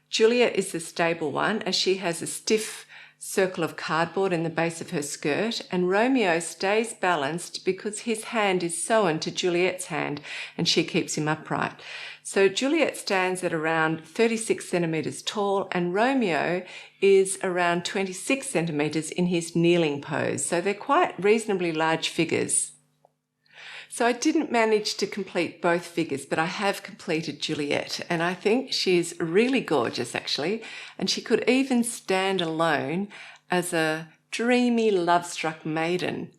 Juliet is the stable one, as she has a stiff circle of cardboard in the base of her skirt, and Romeo stays balanced because his hand is sewn to Juliet's hand and she keeps him upright. So Juliet stands at around 36 centimetres tall and Romeo is around 26 centimetres in his kneeling pose. So they're quite reasonably large figures. So I didn't manage to complete both figures, but I have completed Juliet, and I think she's really gorgeous actually, and she could even stand alone as a dreamy, love-struck maiden.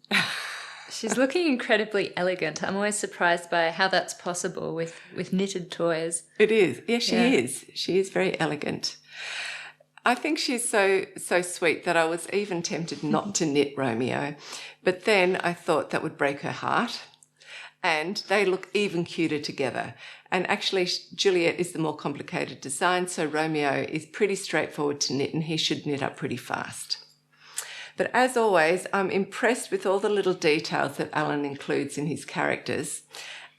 She's looking incredibly elegant. I'm always surprised by how that's possible with knitted toys. It is. Yeah, she is. She is very elegant. I think she's so sweet that I was even tempted not to knit Romeo, but then I thought that would break her heart. And they look even cuter together. And actually, Juliet is the more complicated design, so Romeo is pretty straightforward to knit and he should knit up pretty fast. But as always, I'm impressed with all the little details that Alan includes in his characters.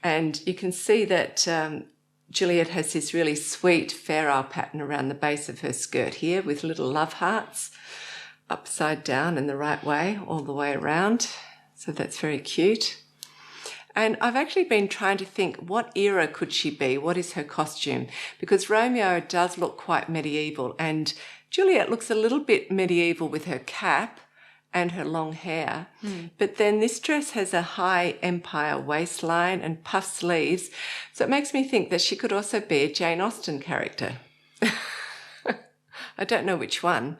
And you can see that Juliet has this really sweet fair isle pattern around the base of her skirt here with little love hearts upside down in the right way, all the way around. So that's very cute. And I've actually been trying to think, what era could she be? What is her costume? Because Romeo does look quite medieval and Juliet looks a little bit medieval with her cap and her long hair. But then this dress has a high empire waistline and puff sleeves. So it makes me think that she could also be a Jane Austen character. I don't know which one.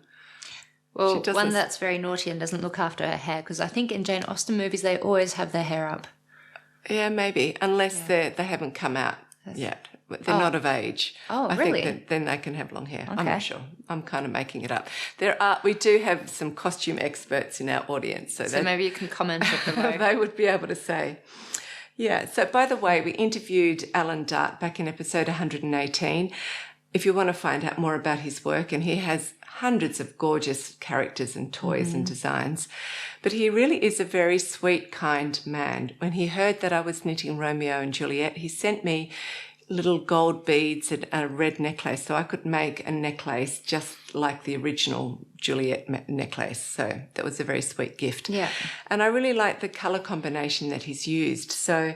Well, one that's very naughty and doesn't look after her hair, because I think in Jane Austen movies they always have their hair up. Yeah, maybe, unless they haven't come out yet. They're not of age. Oh, I really? think then they can have long hair. Okay. I'm not sure. I'm kind of making it up. We do have some costume experts in our audience. So maybe you can comment below. they would be able to say. Yeah, so by the way, we interviewed Alan Dart back in episode 118. If you want to find out more about his work, and he has hundreds of gorgeous characters and toys and designs. But he really is a very sweet, kind man. When he heard that I was knitting Romeo and Juliet, he sent me little gold beads and a red necklace so I could make a necklace just like the original Juliet necklace. So that was a very sweet gift. Yeah. And I really like the colour combination that he's used. So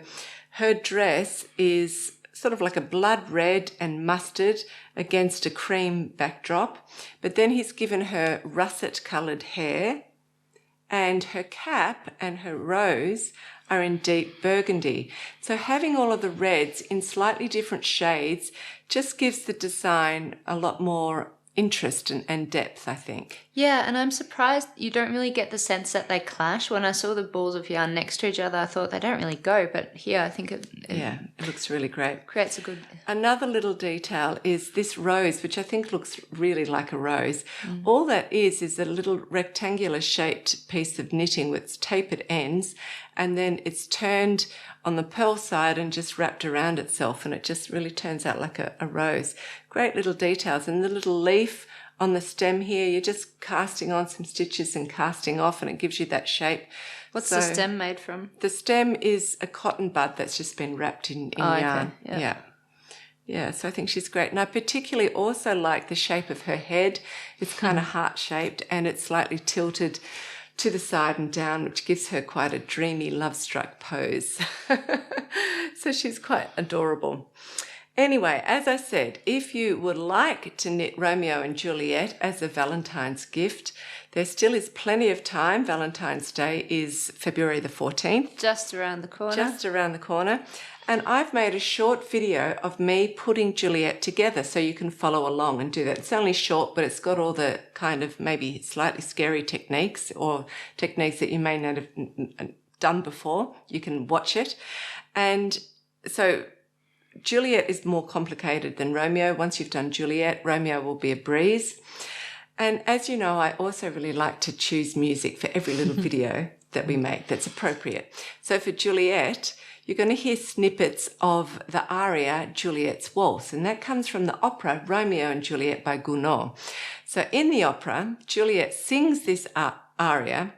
her dress is sort of like a blood red and mustard against a cream backdrop. But then he's given her russet coloured hair, and her cap and her rose are in deep burgundy. So having all of the reds in slightly different shades just gives the design a lot more interest and depth, I think. Yeah, and I'm surprised you don't really get the sense that they clash. When I saw the balls of yarn next to each other, I thought they don't really go, but here I think it looks really great. Creates a good... Another little detail is this rose, which I think looks really like a rose. All that is a little rectangular shaped piece of knitting with tapered ends, and then it's turned on the pearl side and just wrapped around itself, and it just really turns out like a rose. Great little details. And the little leaf on the stem here, you're just casting on some stitches and casting off, and it gives you that shape. What's the stem made from? The stem is a cotton bud that's just been wrapped in yarn. Okay. Yeah, so I think she's great. And I particularly also like the shape of her head. It's kind of heart-shaped, and it's slightly tilted to the side and down, which gives her quite a dreamy, love-struck pose. So she's quite adorable. Anyway, as I said, if you would like to knit Romeo and Juliet as a Valentine's gift, there still is plenty of time. Valentine's Day is February the 14th. Just around the corner. Just around the corner. And I've made a short video of me putting Juliet together so you can follow along and do that. It's only short, but it's got all the kind of maybe slightly scary techniques or techniques that you may not have done before. You can watch it. And so Juliet is more complicated than Romeo. Once you've done Juliet, Romeo will be a breeze. And as you know, I also really like to choose music for every little video that we make that's appropriate. So for Juliet, you're going to hear snippets of the aria Juliet's Waltz, and that comes from the opera Romeo and Juliet by Gounod. So in the opera, Juliet sings this aria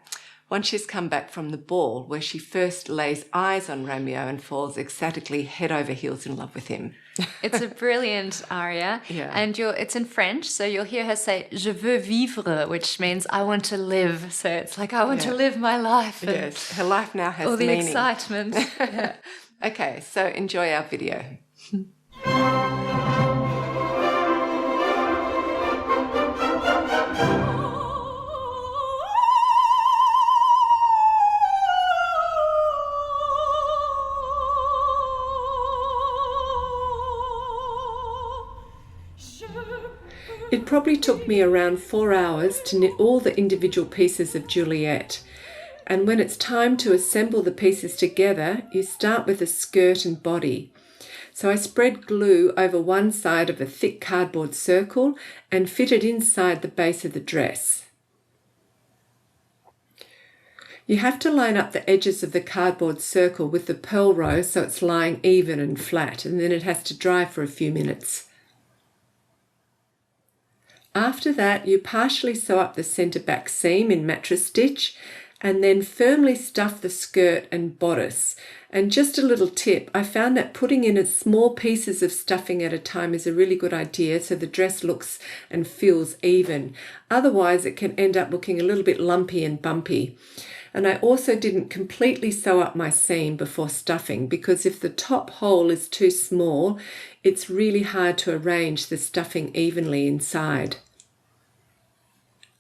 once she's come back from the ball, where she first lays eyes on Romeo and falls ecstatically head over heels in love with him. It's a brilliant aria, and it's in French, so you'll hear her say "Je veux vivre," which means "I want to live." So it's like I want to live my life. Yes, her life now has all the meaning. Excitement. Yeah. Okay, so enjoy our video. It probably took me around 4 hours to knit all the individual pieces of Juliet. And when it's time to assemble the pieces together, you start with the skirt and body. So I spread glue over one side of a thick cardboard circle and fit it inside the base of the dress. You have to line up the edges of the cardboard circle with the pearl row so it's lying even and flat, and then it has to dry for a few minutes. After that, you partially sew up the centre back seam in mattress stitch and then firmly stuff the skirt and bodice. And just a little tip, I found that putting in small pieces of stuffing at a time is a really good idea so the dress looks and feels even. Otherwise, it can end up looking a little bit lumpy and bumpy. And I also didn't completely sew up my seam before stuffing because if the top hole is too small, it's really hard to arrange the stuffing evenly inside.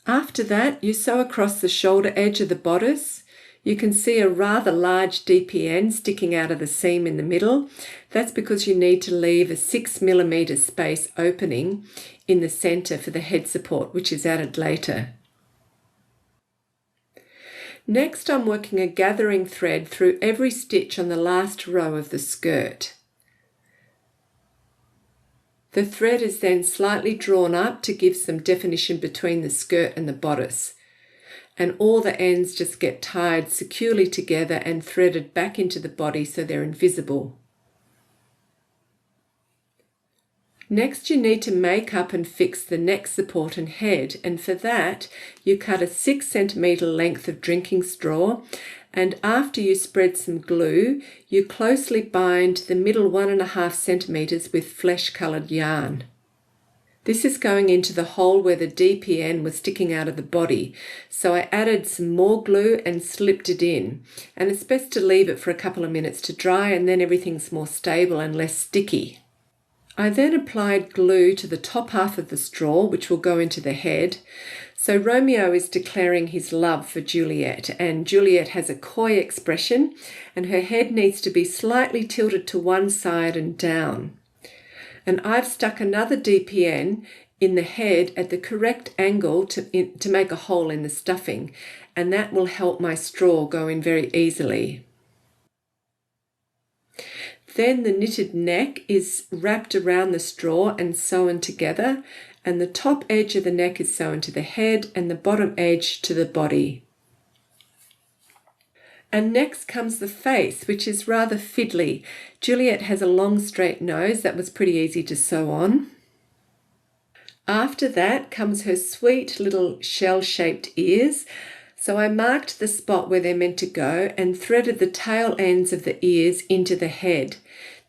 After that, you sew across the shoulder edge of the bodice. You can see a rather large DPN sticking out of the seam in the middle. That's because you need to leave a 6mm space opening in the centre for the head support, which is added later. Next, I'm working a gathering thread through every stitch on the last row of the skirt. The thread is then slightly drawn up to give some definition between the skirt and the bodice. And all the ends just get tied securely together and threaded back into the body so they're invisible. Next, you need to make up and fix the neck support and head, and for that you cut a 6cm length of drinking straw, and after you spread some glue, you closely bind the middle 1.5 centimetres with flesh-coloured yarn. This is going into the hole where the DPN was sticking out of the body, so I added some more glue and slipped it in, and it's best to leave it for a couple of minutes to dry and then everything's more stable and less sticky. I then applied glue to the top half of the straw, which will go into the head. So Romeo is declaring his love for Juliet, and Juliet has a coy expression, and her head needs to be slightly tilted to one side and down. And I've stuck another DPN in the head at the correct angle to make a hole in the stuffing, and that will help my straw go in very easily. Then the knitted neck is wrapped around the straw and sewn together, and the top edge of the neck is sewn to the head and the bottom edge to the body. And next comes the face, which is rather fiddly. Juliet has a long straight nose that was pretty easy to sew on. After that comes her sweet little shell-shaped ears. So I marked the spot where they're meant to go and threaded the tail ends of the ears into the head.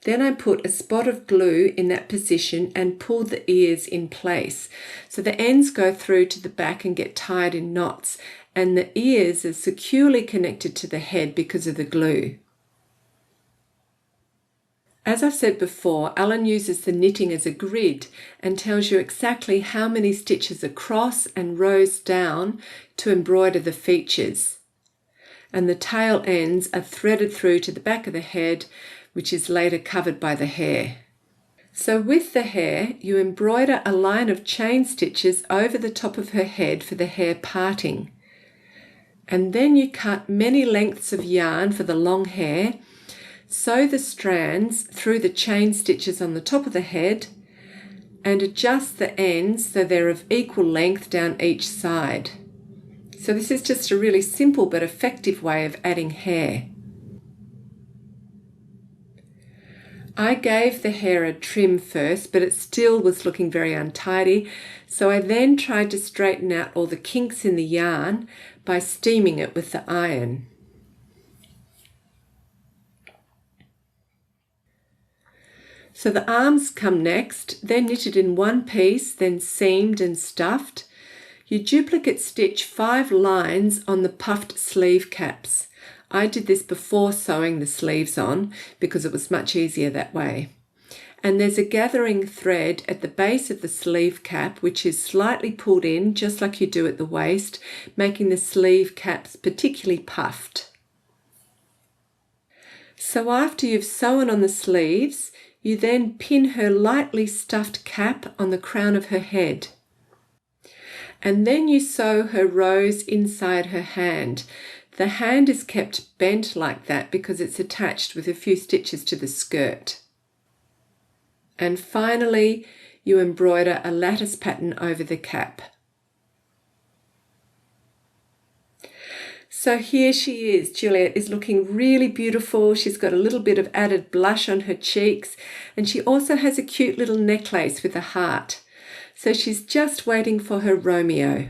Then I put a spot of glue in that position and pulled the ears in place. So the ends go through to the back and get tied in knots, and the ears are securely connected to the head because of the glue. As I've said before, Alan uses the knitting as a grid and tells you exactly how many stitches across and rows down to embroider the features. And the tail ends are threaded through to the back of the head, which is later covered by the hair. So with the hair, you embroider a line of chain stitches over the top of her head for the hair parting. And then you cut many lengths of yarn for the long hair. Sew the strands through the chain stitches on the top of the head and adjust the ends so they're of equal length down each side. So this is just a really simple but effective way of adding hair. I gave the hair a trim first, but it still was looking very untidy, so I then tried to straighten out all the kinks in the yarn by steaming it with the iron. So the arms come next, they're knitted in one piece, then seamed and stuffed. You duplicate stitch 5 lines on the puffed sleeve caps. I did this before sewing the sleeves on because it was much easier that way. And there's a gathering thread at the base of the sleeve cap which is slightly pulled in just like you do at the waist, making the sleeve caps particularly puffed. So after you've sewn on the sleeves, you then pin her lightly stuffed cap on the crown of her head. And then you sew her rose inside her hand. The hand is kept bent like that because it's attached with a few stitches to the skirt. And finally, you embroider a lattice pattern over the cap. So here she is. Juliet is looking really beautiful. She's got a little bit of added blush on her cheeks, and she also has a cute little necklace with a heart. So she's just waiting for her Romeo.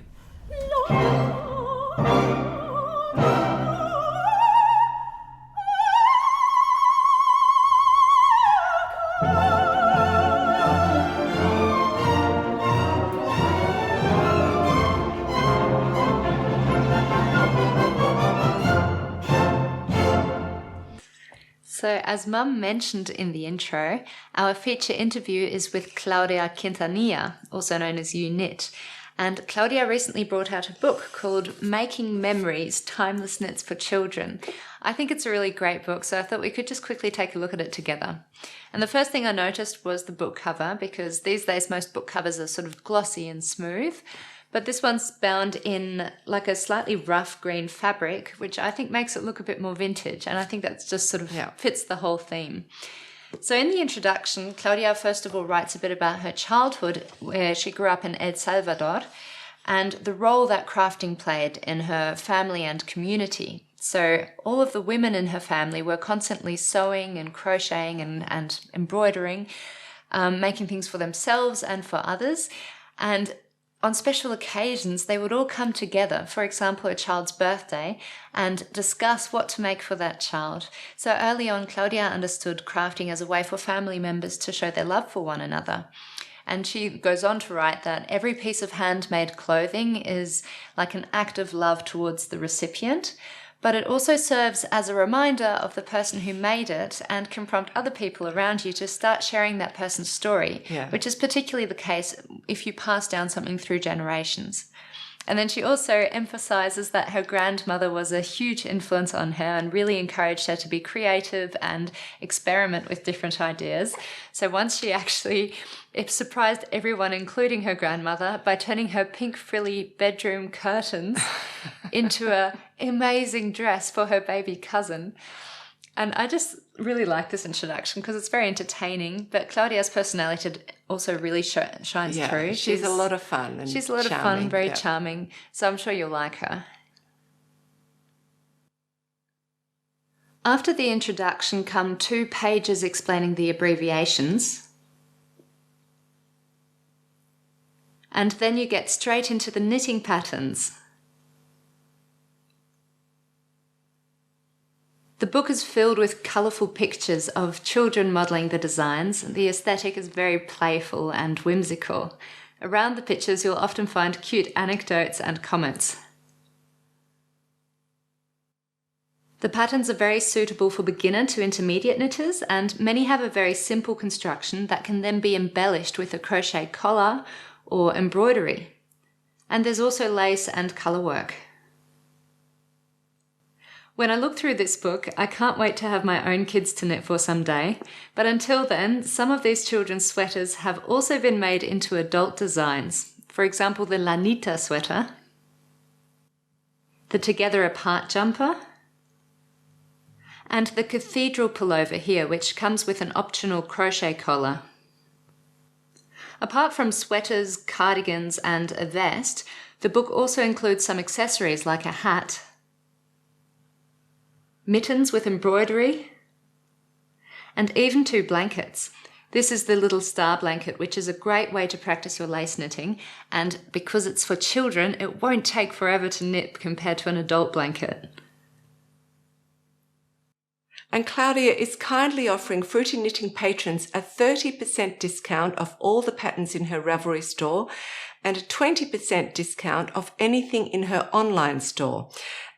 So, as Mum mentioned in the intro, our feature interview is with Claudia Quintanilla, also known as EweKnit. And Claudia recently brought out a book called Making Memories, Timeless Knits for Children. I think it's a really great book, so I thought we could just quickly take a look at it together. And the first thing I noticed was the book cover, because these days most book covers are sort of glossy and smooth. But this one's bound in like a slightly rough green fabric, which I think makes it look a bit more vintage. And I think that just sort of fits the whole theme. So in the introduction, Claudia first of all writes a bit about her childhood, where she grew up in El Salvador, and the role that crafting played in her family and community. So all of the women in her family were constantly sewing and crocheting and embroidering, making things for themselves and for others. And on special occasions, they would all come together, for example, a child's birthday, and discuss what to make for that child. So early on, Claudia understood crafting as a way for family members to show their love for one another. And she goes on to write that every piece of handmade clothing is like an act of love towards the recipient, but it also serves as a reminder of the person who made it and can prompt other people around you to start sharing that person's story, which is particularly the case if you pass down something through generations. And then she also emphasizes that her grandmother was a huge influence on her and really encouraged her to be creative and experiment with different ideas. So once she actually surprised everyone, including her grandmother, by turning her pink frilly bedroom curtains into an amazing dress for her baby cousin. And I just really like this introduction because it's very entertaining, but Claudia's personality also really shines through. She's a lot of fun. And she's a lot of fun, very charming, so I'm sure you'll like her. After the introduction come 2 pages explaining the abbreviations. And then you get straight into the knitting patterns. The book is filled with colourful pictures of children modelling the designs. The aesthetic is very playful and whimsical. Around the pictures you'll often find cute anecdotes and comments. The patterns are very suitable for beginner to intermediate knitters, and many have a very simple construction that can then be embellished with a crochet collar or embroidery. And there's also lace and colour work. When I look through this book, I can't wait to have my own kids to knit for someday, but until then, some of these children's sweaters have also been made into adult designs. For example, the Lanita sweater, the Together Apart jumper, and the Cathedral pullover here, which comes with an optional crochet collar. Apart from sweaters, cardigans, and a vest, the book also includes some accessories like a hat, mittens with embroidery, and even 2 blankets. This is the little star blanket, which is a great way to practice your lace knitting, and because it's for children, it won't take forever to knit compared to an adult blanket. And Claudia is kindly offering Fruity Knitting patrons a 30% discount of all the patterns in her Ravelry store and a 20% discount of anything in her online store.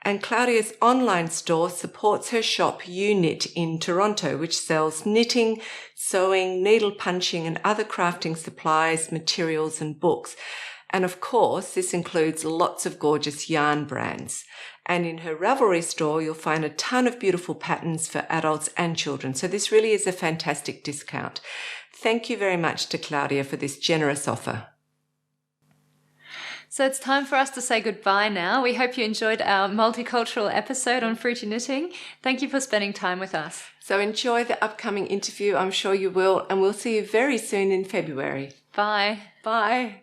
And Claudia's online store supports her shop EweKnit in Toronto, which sells knitting, sewing, needle punching and other crafting supplies, materials and books. And of course, this includes lots of gorgeous yarn brands. And in her Ravelry store, you'll find a ton of beautiful patterns for adults and children. So this really is a fantastic discount. Thank you very much to Claudia for this generous offer. So it's time for us to say goodbye now. We hope you enjoyed our multicultural episode on fruity knitting. Thank you for spending time with us. So enjoy the upcoming interview. I'm sure you will. And we'll see you very soon in February. Bye. Bye.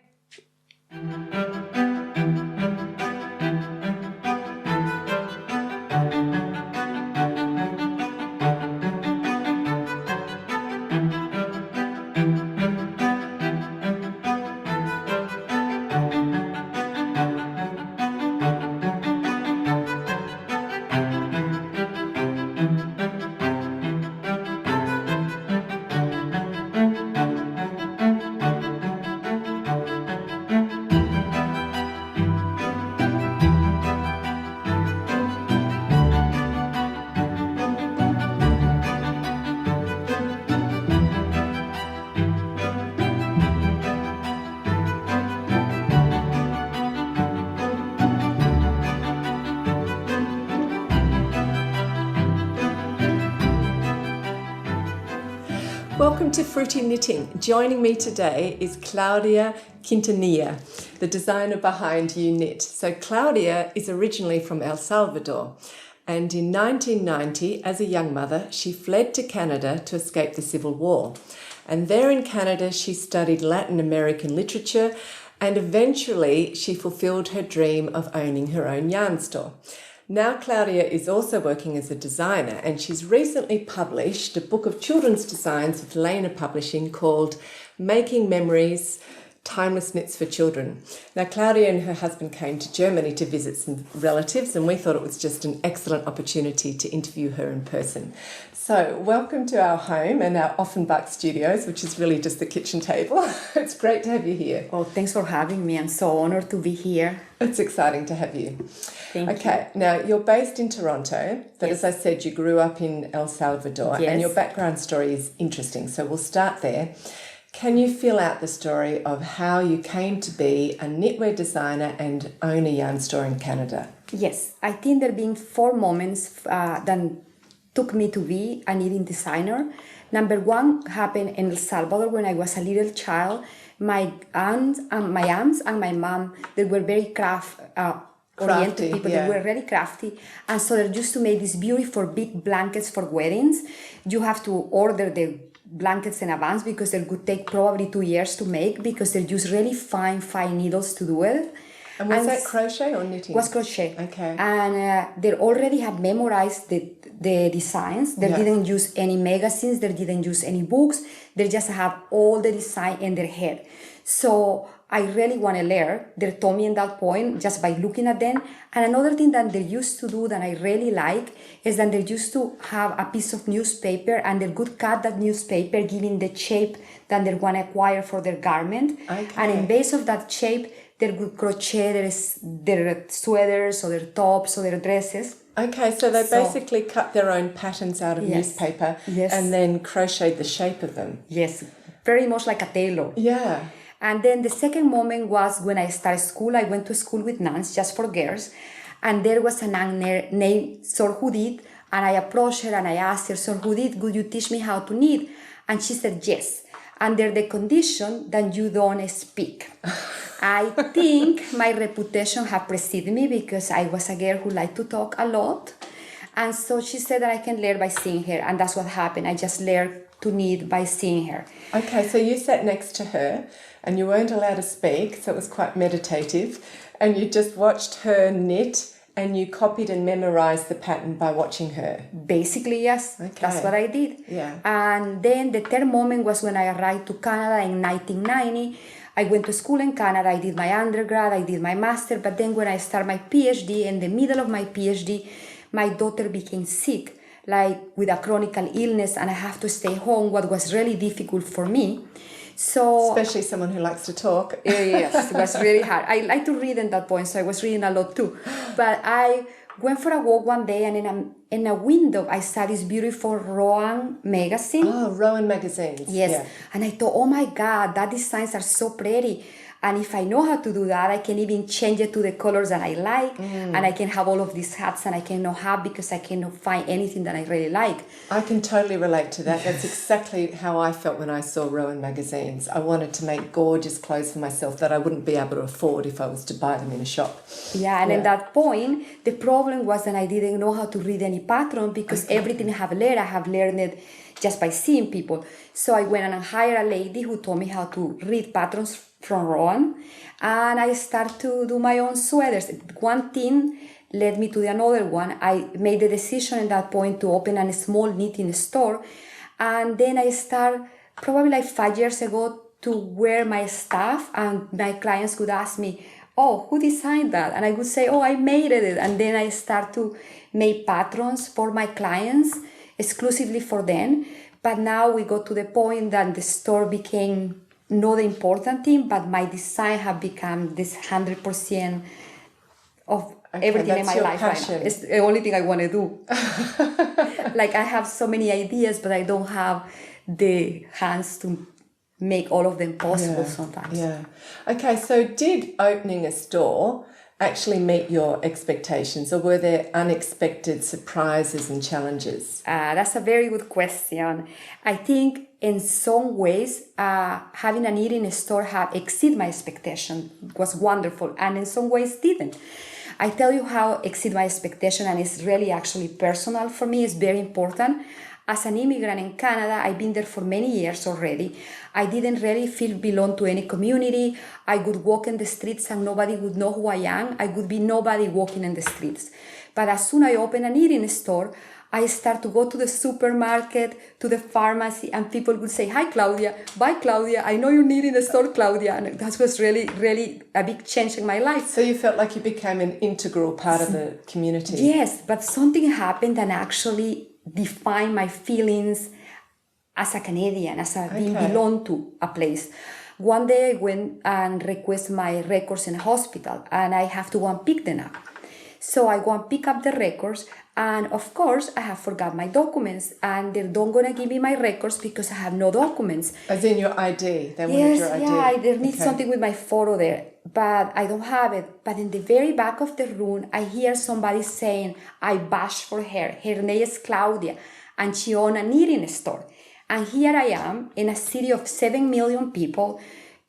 to Fruity Knitting. Joining me today is Claudia Quintanilla, the designer behind EweKnit. So Claudia is originally from El Salvador, and in 1990, as a young mother, she fled to Canada to escape the Civil War. And there in Canada, she studied Latin American literature, and eventually she fulfilled her dream of owning her own yarn store. Now Claudia is also working as a designer, and she's recently published a book of children's designs with Lena Publishing called Making Memories, Timeless Knits for Children. Now Claudia and her husband came to Germany to visit some relatives, and we thought it was just an excellent opportunity to interview her in person. So welcome to our home and our Offenbach studios, which is really just the kitchen table. It's great to have you here. Oh, thanks for having me. I'm so honored to be here. It's exciting to have you. Thank Okay, now you're based in Toronto, but Yes. as I said, you grew up in El Salvador, Yes. and your background story is interesting. So we'll start there. Can you fill out the story of how you came to be a knitwear designer and own a yarn store in Canada? Yes, I think there have been 4 moments that took me to be a knitting designer. Number 1 happened in El Salvador when I was a little child. My aunts and my mom, they were very oriented Crafty, people. yeah. They were really crafty, and so they used to make these beautiful big blankets for weddings. You have to order the blankets in advance because they could take probably 2 years to make because they use really fine needles to do it. And was that crochet or knitting? Was crochet. Okay. And they already have memorized the designs. They didn't use any magazines. They didn't use any books. They just have all the design in their head. So I really want to learn. They told me in that point just by looking at them. And another thing that they used to do that I really like is that they used to have a piece of newspaper and they could cut that newspaper giving the shape that they want to acquire for their garment. Okay. And in base of that shape, they would crochet their sweaters or their tops or their dresses. Okay, so they So- basically cut their own patterns out of Yes. newspaper Yes. and then crocheted the shape of them. Yes, very much like a tailor. Yeah. And then the second moment was when I started school. I went to school with nuns just for girls. And there was a nun named Sor Judith. And I approached her and I asked her, Sor Judith, could you teach me how to knit? And she said, yes, under the condition that you don't speak. I think my reputation had preceded me because I was a girl who liked to talk a lot. And so she said that I can learn by seeing her. And that's what happened. I just learned to knit by seeing her. Okay, so you sat next to her and you weren't allowed to speak, so it was quite meditative, and you just watched her knit and you copied and memorized the pattern by watching her. Basically, yes. Okay. That's what I did. Yeah. And then the third moment was when I arrived to Canada in 1990. I went to school in Canada. I did my undergrad, I did my master, but then when I started my PhD, in the middle of my PhD, my daughter became sick, like with a chronic illness, and I have to stay home, what was really difficult for me. So Especially someone who likes to talk. yes, it was really hard. I like to read at that point, so I was reading a lot too. But I went for a walk one day, and in a window, I saw this beautiful Rowan magazine. Oh, Rowan magazines. Yes. Yeah. And I thought, oh my God, that designs are so pretty. And if I know how to do that, I can even change it to the colors that I like. And I can have all of these hats and I cannot have because I cannot find anything that I really like. I can totally relate to that. That's exactly how I felt when I saw Rowan magazines. I wanted to make gorgeous clothes for myself that I wouldn't be able to afford if I was to buy them in a shop. Yeah, and at that point, the problem was that I didn't know how to read any pattern because everything I have learned it just by seeing people. So I went and hired a lady who told me how to read patterns from Rowan, and I started to do my own sweaters. One thing led me to the another one. I made the decision at that point to open a small knitting store, and then I started probably like 5 years ago to wear my stuff, and my clients could ask me, oh, who designed that? And I would say, oh, I made it. And then I start to make patterns for my clients exclusively for them. But now we got to the point that the store became not the important thing, but my design have become this 100% of everything in my your life passion. right now. It's the only thing I want to do. Like I have so many ideas, but I don't have the hands to make all of them possible sometimes. Yeah. Okay, so did opening a store actually meet your expectations, or were there unexpected surprises and challenges? That's a very good question. I think in some ways, having a knitting store have exceeded my expectation. It was wonderful, and in some ways didn't. I tell you how exceed my expectation, and it's really actually personal for me. It's very important. As an immigrant in Canada, I've been there for many years already. I didn't really feel belong to any community. I would walk in the streets and nobody would know who I am. I would be nobody walking in the streets. But as soon as I open a knitting store, I start to go to the supermarket, to the pharmacy, and people would say, "Hi, Claudia. Bye, Claudia. I know you're knitting a store, Claudia." And that was really, really a big change in my life. So you felt like you became an integral part of the community? Yes, but something happened that actually defined my feelings as a Canadian, as a being belong to a place. One day I went and requested my records in a hospital, and I have to go and pick them up. So I go and pick up the records, and of course I have forgot my documents, and they're not gonna give me my records because I have no documents. As in your ID? They wanted your ID? Yeah, there needs something with my photo there, but I don't have it. But in the very back of the room, I hear somebody saying, "I vouch for her. Her name is Claudia, and she owns a knitting store." And here I am in a city of 7 million people,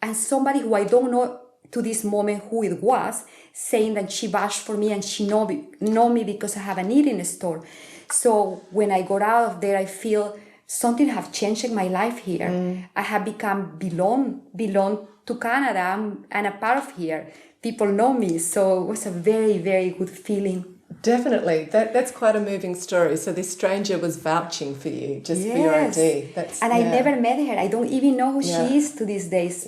and somebody who I don't know to this moment who it was, saying that she vouched for me and she know me because I have a knitting store. So when I got out of there, I feel something have changed in my life here. I have become belong to Canada and a part of here. People know me, so it was a very, very good feeling. Definitely. That's quite a moving story. So this stranger was vouching for you just for your ID. I never met her. I don't even know who she is to these days.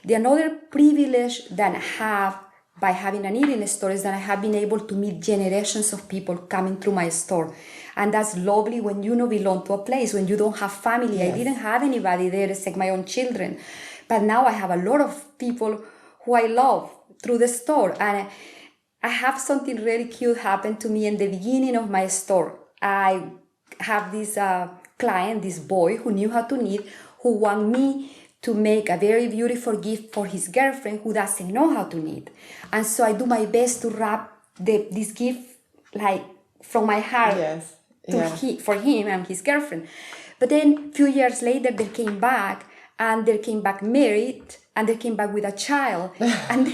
The another privilege that I have by having a knitting store is that I have been able to meet generations of people coming through my store. And that's lovely when you belong to a place, when you don't have family. Yes. I didn't have anybody there except my own children. But now I have a lot of people who I love through the store. And I have something really cute happen to me in the beginning of my store. I have this client, this boy who knew how to knit, who want me to make a very beautiful gift for his girlfriend who doesn't know how to knit. And so I do my best to wrap this gift like from my heart for him and his girlfriend. But then a few years later, they came back married, and they came back with a child. and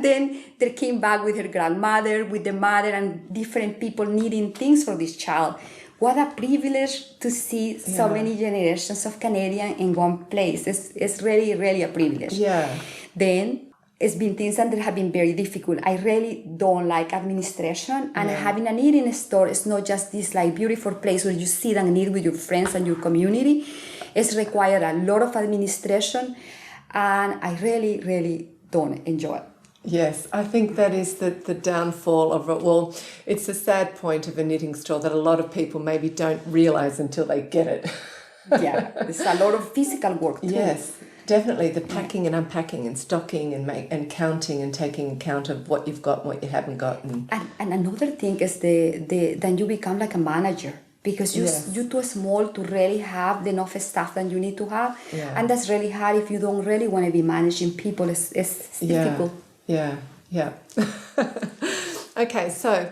then they came back with her grandmother, with the mother, and different people needing things for this child. What a privilege to see so many generations of Canadians in one place. It's really, really a privilege. Yeah. Then it's been things that have been very difficult. I really don't like administration, and having a knitting store is not just this like beautiful place where you sit and knit with your friends and your community. It's required a lot of administration, and I really, really don't enjoy it. Yes, I think that is the downfall of it. Well, it's a sad point of a knitting store that a lot of people maybe don't realise until they get it. Yeah, there's a lot of physical work too. Yes, definitely. The packing and unpacking and stocking and counting and taking account of what you've got and what you haven't got. And another thing is then you become like a manager. Because you're too small to really have enough stuff that you need to have. Yeah. And that's really hard if you don't really want to be managing people. It's difficult. Yeah. Okay, so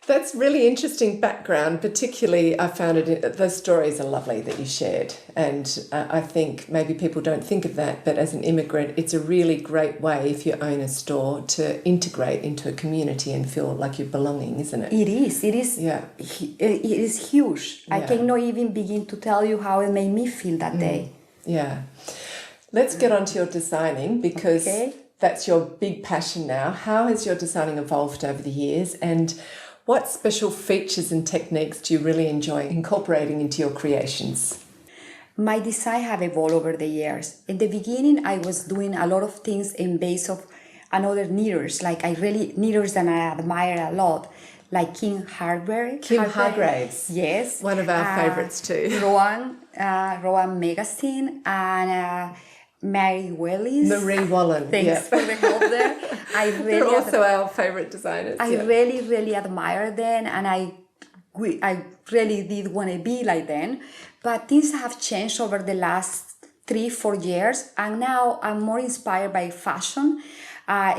that's really interesting background. Particularly, I found those stories are lovely that you shared. And I think maybe people don't think of that, but as an immigrant, it's a really great way, if you own a store, to integrate into a community and feel like you're belonging, isn't it? It is. Yeah. It is huge. Yeah. I cannot even begin to tell you how it made me feel that day. Yeah. Let's get on to your designing, because that's your big passion now. How has your designing evolved over the years, and what special features and techniques do you really enjoy incorporating into your creations? My design have evolved over the years. In the beginning, I was doing a lot of things in base of another knitters, knitters that I admire a lot, like Kim Hargraves. Yes. One of our favourites too. Rowan Magazine, and Marie Wallen. Thanks for the help there. They're also our favourite designers. I really, really admire them, and I really did want to be like them. But things have changed over the last 3-4 years, and now I'm more inspired by fashion.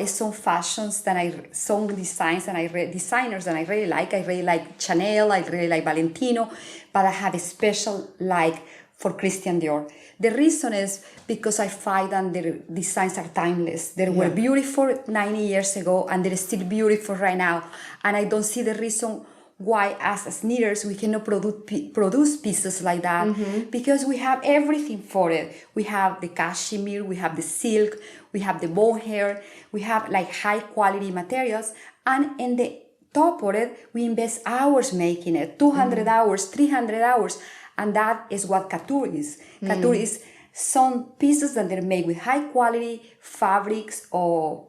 Some fashions that some designs and designers that I really like. I really like Chanel, I really like Valentino, but I have a special like for Christian Dior. The reason is because I find that their designs are timeless. They were beautiful 90 years ago and they're still beautiful right now. And I don't see the reason why as knitters we cannot produce pieces like that, because we have everything for it. We have the cashmere, we have the silk, we have the mohair, we have like high quality materials, and in the top of it we invest hours making it, 200 hours, 300 hours. And that is what couture is. Couture is some pieces that they're made with high quality fabrics or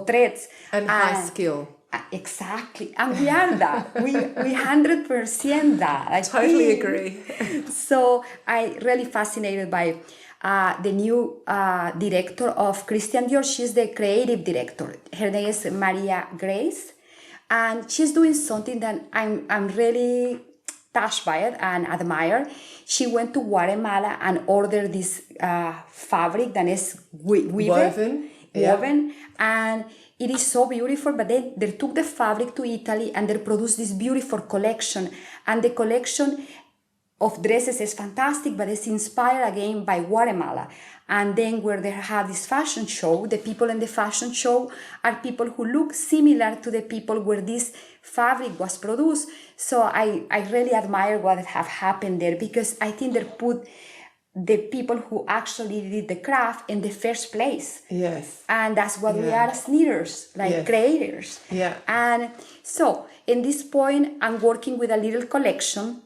threads. And high skill. Exactly. And we are that. We 100% that. I totally agree. So I really fascinated by the new director of Christian Dior. She's the creative director. Her name is Maria Grace. And she's doing something that I'm really touched by it and admire. She went to Guatemala and ordered this fabric that is woven, and it is so beautiful. But then they took the fabric to Italy and they produced this beautiful collection, and the collection of dresses is fantastic, but it's inspired again by Guatemala. And then where they have this fashion show, the people in the fashion show are people who look similar to the people where this fabric was produced. So I really admire what have happened there, because I think they put the people who actually did the craft in the first place. Yes. And that's what we are as knitters, like creators. Yeah. And so in this point, I'm working with a little collection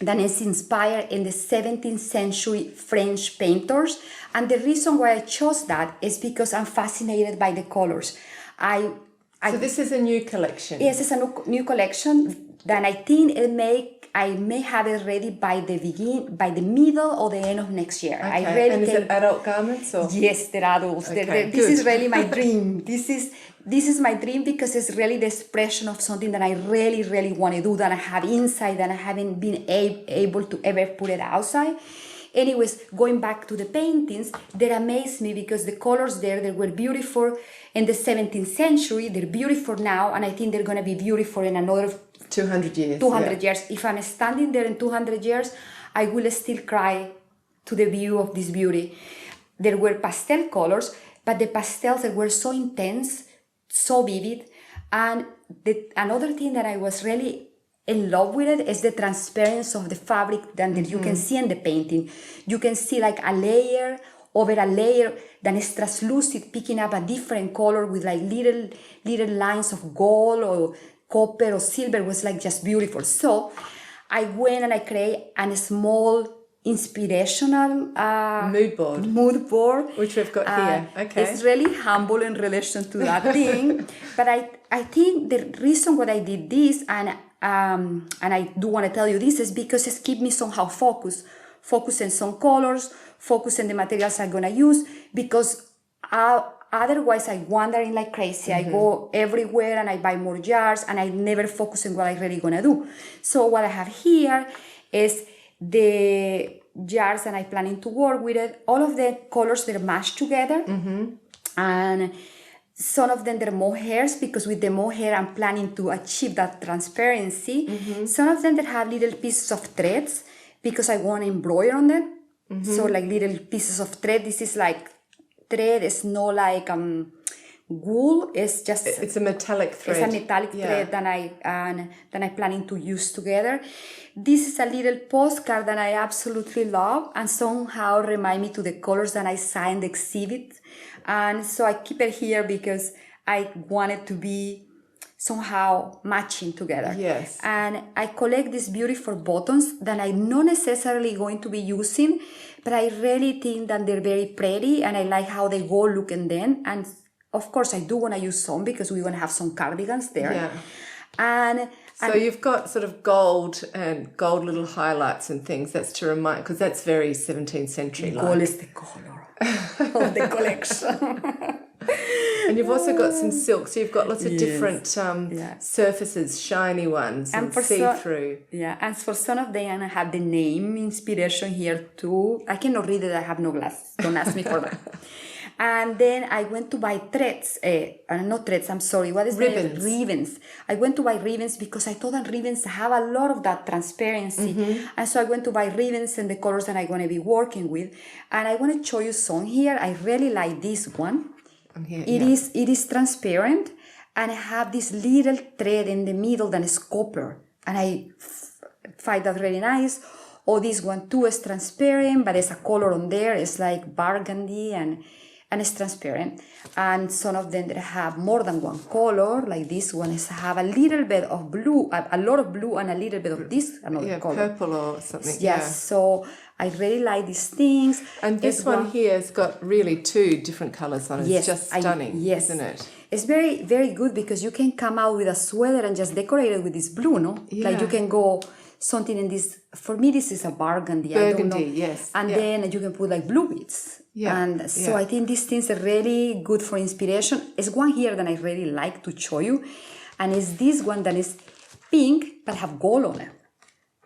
that is inspired in the 17th century French painters. And the reason why I chose that is because I'm fascinated by the colors. So this is a new collection? Yes, it's a new collection that I think I may have it ready by the middle or the end of next year. Okay. And is it adult garments? Or? Yes, they're adults. Okay, this is really my dream. This is my dream because it's really the expression of something that I really, really want to do, that I have inside, that I haven't been able to ever put it outside. Anyways, going back to the paintings, they amaze me because the colors there, they were beautiful in the 17th century, they're beautiful now, and I think they're going to be beautiful in another 200 years. 200 years. If I'm standing there in 200 years, I will still cry to the view of this beauty. There were pastel colors, but the pastels that were so intense, so vivid. And another thing that I was really in love with it is the transparency of the fabric that you can see in the painting. You can see like a layer over a layer that is translucent, picking up a different color with like little lines of gold or copper or silver. Was like just beautiful. So I went and I created a small inspirational mood board, which we've got here. Okay, it's really humble in relation to that thing, but I think the reason why I did this and I do want to tell you this is because it's keep me somehow focus on some colors, focus on the materials I'm gonna use, because otherwise I wandering like crazy. I go everywhere and I buy more jars and I never focus on what I'm really gonna do. So what I have here is the jars that I'm planning to work with it. All of the colors, they're mashed together, and some of them they're mohairs, because with the mohair I'm planning to achieve that transparency. Some of them that have little pieces of threads because I want to embroider on them. So like little pieces of thread. This is like thread. It's not like wool. It's a metallic thread. It's a metallic thread that I planning to use together. This is a little postcard that I absolutely love and somehow remind me to the colors that I saw in the exhibit. And so I keep it here because I want it to be somehow matching together. Yes. And I collect these beautiful buttons that I'm not necessarily going to be using, but I really think that they're very pretty and I like how they go looking then. And of course I do want to use some because we're going to have some cardigans there. Yeah. And you've got sort of gold little highlights and things. That's to remind, because that's very 17th century like. Gold is the color of the collection. And you've also got some silk, so you've got lots of different surfaces, shiny ones and see-through. And for some of them I have the name inspiration here too. I cannot read it, I have no glasses. Don't ask me for that. And then I went to buy threads, not threads, I'm sorry, what is Ribbons. the name? Ribbons. I went to buy ribbons because I thought that ribbons have a lot of that transparency. And so I went to buy ribbons and the colors that I'm going to be working with. And I want to show you some here. I really like this one. Here, It is transparent, and I have this little thread in the middle that is copper. And I find that really nice. Oh, this one too is transparent, but there's a color on there. It's like burgundy and it's transparent. And some of them that have more than one color, like this one is have a little bit of blue, a lot of blue and a little bit of this another color. Purple or something. Yes, so I really like these things. And this one here has got really 2 different colors on it. Yes, It's just stunning, isn't it? It's very, very good because you can come out with a sweater and just decorate it with this blue, no? Yeah. Like you can go something in this, for me this is a burgundy, I don't know. Yes. And then you can put like blue beads. Yeah. And so I think these things are really good for inspiration. There's one here that I really like to show you. And it's this one that is pink but have gold on it.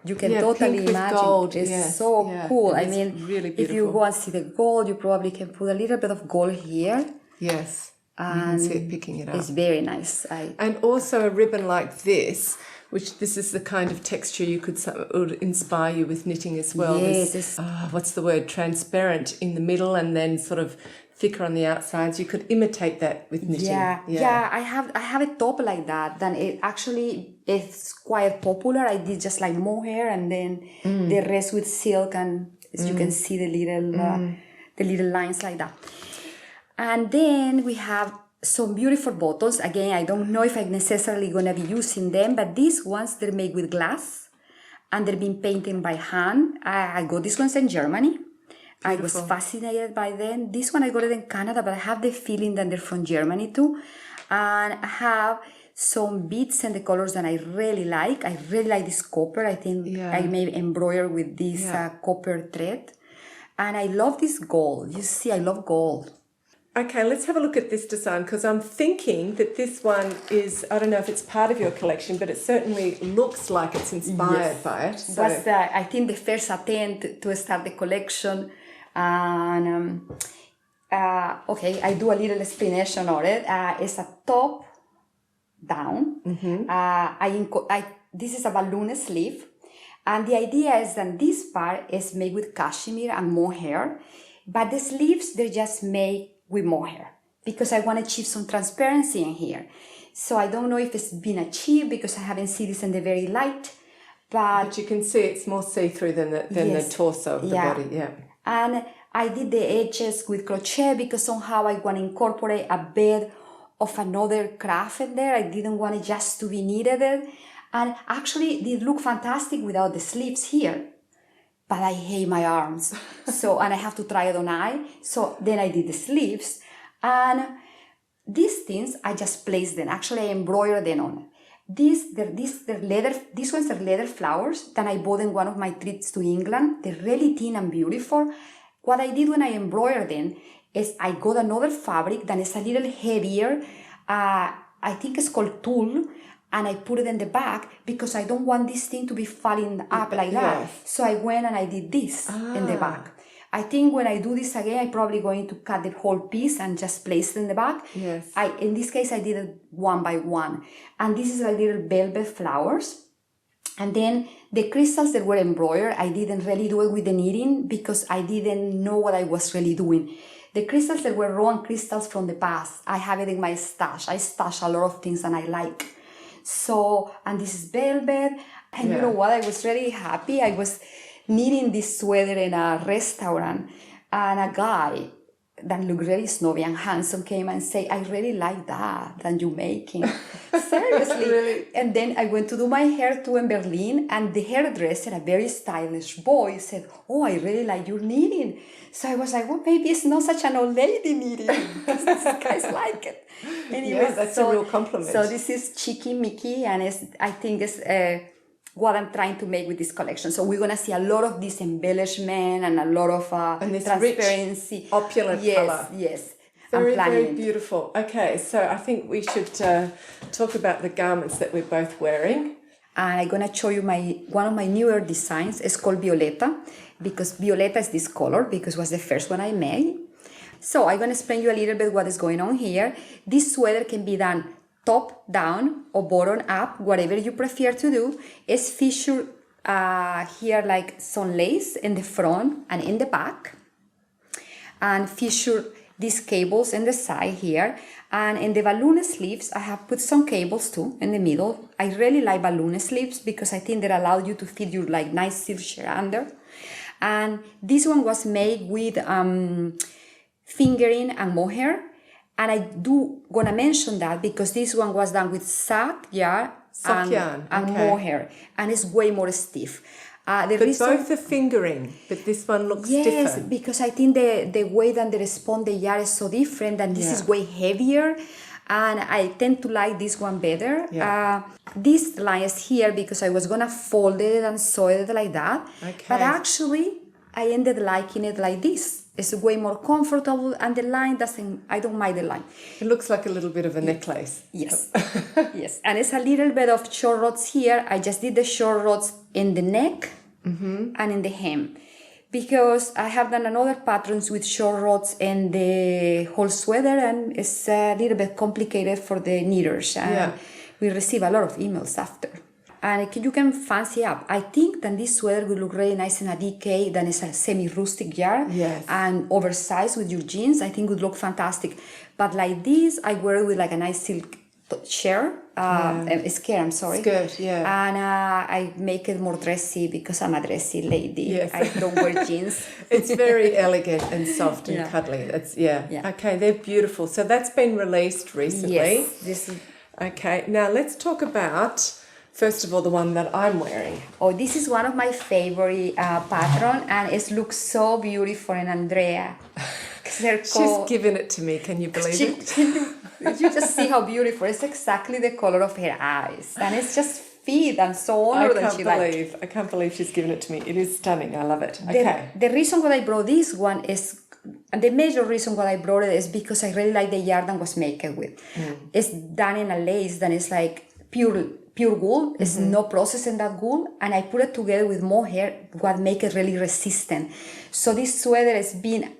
You can totally pink with imagine. gold. It's so cool. I mean, really if you go and see the gold, you probably can put a little bit of gold here. Yes. You And can see it picking it up. it's very nice. And also a ribbon like this, which this is the kind of texture would inspire you with knitting as well. Yes, This, what's the word? Transparent in the middle and then sort of thicker on the outsides. You could imitate that with knitting. Yeah. I have a top like that. Then it actually is quite popular. I did just like mohair and then the rest with silk, and as you can see the little lines like that. And then we have some beautiful bottles. Again, I don't know if I'm necessarily going to be using them, but these ones, they're made with glass and they're being painted by hand. I got these ones in Germany. Beautiful. I was fascinated by them. This one I got it in Canada, but I have the feeling that they're from Germany too. And I have some beads and the colors that I really like. I really like this copper. I think I may embroider with this copper thread. And I love this gold. You see, I love gold. Okay, let's have a look at this design because I'm thinking that this one is, I don't know if it's part of your collection, but it certainly looks like it's inspired by it. So. Was I think the first attempt to start the collection. And okay, I do a little explanation on it. It's a top down. This is a balloon sleeve. And the idea is that this part is made with cashmere and mohair, but the sleeves, they're just made with mohair because I want to achieve some transparency in here. So I don't know if it's been achieved because I haven't seen this in the very light, but you can see it's more see-through than the torso of the body. Yeah. And I did the edges with crochet because somehow I want to incorporate a bit of another craft in there. I didn't want it just to be knitted. And actually, they look fantastic without the sleeves here. But I hate my arms. And I have to try it on eye. So then I did the sleeves. And these things, I just placed them. Actually, I embroidered them on. These ones are leather flowers that I bought in one of my trips to England. They're really thin and beautiful. What I did when I embroidered them is I got another fabric that is a little heavier. I think it's called tulle. And I put it in the back because I don't want this thing to be falling up like that. So I went and I did this in the back. I think when I do this again, I'm probably going to cut the whole piece and just place it in the back. Yes. In this case, I did it one by one. And this is a little velvet flowers. And then the crystals that were embroidered, I didn't really do it with the knitting because I didn't know what I was really doing. The crystals that were Rowan crystals from the past, I have it in my stash. I stash a lot of things and I like. So, and this is velvet. And you know what? I was really happy. I was knitting this sweater in a restaurant and a guy that looked really snobby and handsome came and said, I really like that you're making. Seriously. Really? And then I went to do my hair too in Berlin, and the hairdresser, a very stylish boy, said, oh, I really like your knitting. So I was like, well, maybe it's not such an old lady knitting. These guys like it. Anyway, that's a real compliment. So this is Cheeky Mickey, and I think it's what I'm trying to make with this collection. So we're going to see a lot of this embellishment and a lot of and this transparency. Rich, opulent colour. Yes. Very beautiful. Okay, so I think we should talk about the garments that we're both wearing. I'm going to show you one of my newer designs. It's called Violeta, because Violeta is this color, because it was the first one I made. So I'm going to explain you a little bit what is going on here. This sweater can be done top down or bottom up, whatever you prefer to do. It's featured here like some lace in the front and in the back, and featured these cables in the side here. And in the balloon sleeves, I have put some cables too in the middle. I really like balloon sleeves because I think they allow you to fit your like nice silk shirt under. And this one was made with fingering and mohair. And I do gonna mention that because this one was done with sock yarn and mohair, and it's way more stiff. But both the fingering, but this one looks stiffer. Yes, because I think the way that they respond the yarn is so different, and this is way heavier, and I tend to like this one better. Yeah. This line is here because I was gonna fold it and sew it like that, but actually I ended liking it like this. It's way more comfortable, and the line I don't mind the line. It looks like a little bit of a necklace. Yes, yes, and it's a little bit of short rods here. I just did the short rods in the neck and in the hem, because I have done another patterns with short rods in the whole sweater, and it's a little bit complicated for the knitters, and we receive a lot of emails after. And you can fancy up. I think that this sweater will look really nice in a DK, then it's a semi-rustic yarn, and oversized with your jeans. I think would look fantastic. But like this, I wear it with like a nice silk skirt, Skirt, yeah. And I make it more dressy because I'm a dressy lady. Yes. I don't wear jeans. It's very elegant and soft and cuddly. It's Okay, they're beautiful. So that's been released recently. Yes. Okay, now let's talk about, first of all, the one that I'm wearing. Oh, this is one of my favorite Patron, and it looks so beautiful in Andrea. She's given it to me. Can you believe it? You just see how beautiful. It's exactly the color of her eyes, and it's just fit and so honored. I can't believe she's given it to me. It is stunning. I love it. Okay. The reason why I brought this one is, and the major reason why I brought it is because I really like the yarn that was made with. It's done in a lace that is like pure wool. It's no process in that wool, and I put it together with mohair, what make it really resistant. So this sweater has been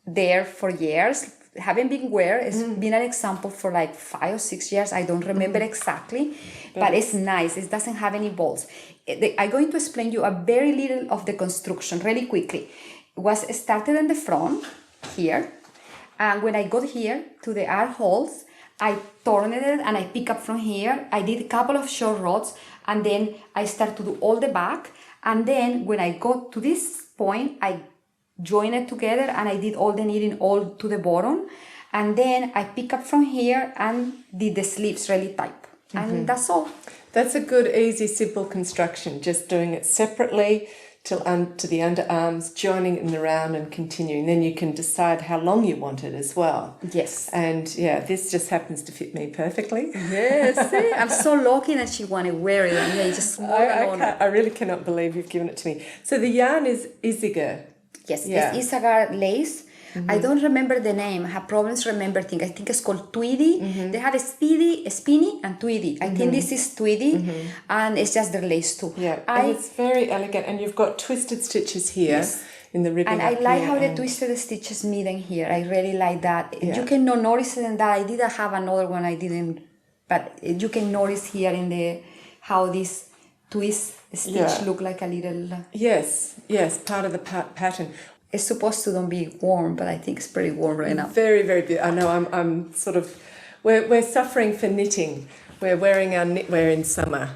there for years, haven't been wear. It's been an example for like 5 or 6 years. I don't remember exactly, but it's nice. It doesn't have any balls. I'm going to explain you a very little of the construction really quickly. It was started in the front here, and when I got here to the armholes, I turned it and I pick up from here. I did a couple of short rods, and then I start to do all the back. And then when I got to this point, I join it together and I did all the knitting all to the bottom. And then I pick up from here and did the sleeves really tight. And that's all. That's a good, easy, simple construction. Just doing it separately to the underarms, joining it around and continuing. Then you can decide how long you want it as well. Yes. And this just happens to fit me perfectly. Yes. I'm so lucky that she wanted to wear it. And I really cannot believe you've given it to me. So the yarn is Isagar. Yes, it's Isagar lace. I don't remember the name. I have problems remember things. I think it's called Tweedy. They have a spinny and Tweedy. I think this is Tweedy, and it's just the lace too. Yeah, and it's very elegant, and you've got twisted stitches here in the ribbing. And I like how the twisted stitches meet in here. I really like that. You can notice it in that. I didn't have another one. I didn't, but you can notice here in the how this twist stitch look like a little. Yes, part of the pattern. It's supposed to don't be warm, but I think it's pretty warm right now. Very, very beautiful. I know I'm sort of, we're suffering for knitting. We're wearing our knitwear in summer.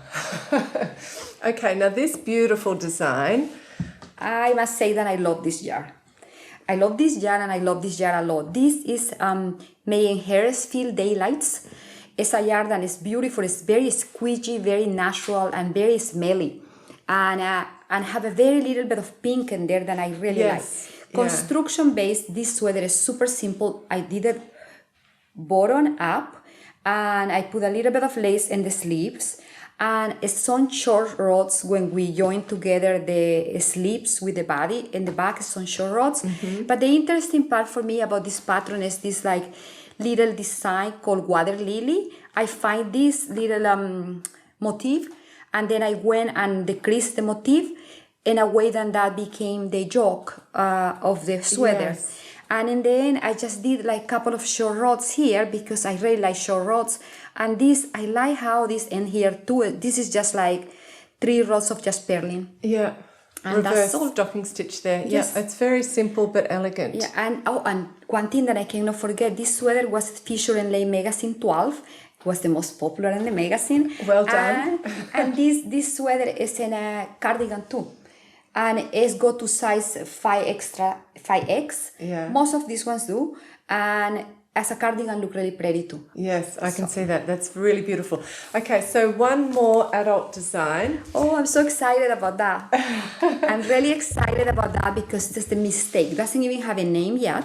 Okay, now this beautiful design. I must say that I love this yarn. I love this yarn, and I love this yarn a lot. This is made in Harrisfield Daylights. It's a yarn that is beautiful. It's very squishy, very natural, and very smelly. And have a very little bit of pink in there that I really like. Construction based, this sweater is super simple. I did it bottom up, and I put a little bit of lace in the sleeves, and it's some short rods when we join together the sleeves with the body. In the back is some short rods. But the interesting part for me about this pattern is this like little design called water lily. I find this little motif, and then I went and decreased the motif in a way that became the yoke of the sweater. And in the end, I just did like a couple of short rods here because I really like short rods. And this, I like how this end here too. This is just like 3 rows of just purling. Yeah. And Reverse that's all. stocking stitch there. Yes. Yeah, it's very simple but elegant. Yeah, and one thing that I cannot forget, this sweater was featured in Lane Magazine 12. It was the most popular in the magazine. Well done. And this sweater is in a cardigan too. And it's go to size 5X. Yeah. Most of these ones do. And as a cardigan look really pretty too. Yes, I can see that. That's really beautiful. Okay, so one more adult design. Oh, I'm so excited about that. I'm really excited about that because this is the mistake. It doesn't even have a name yet.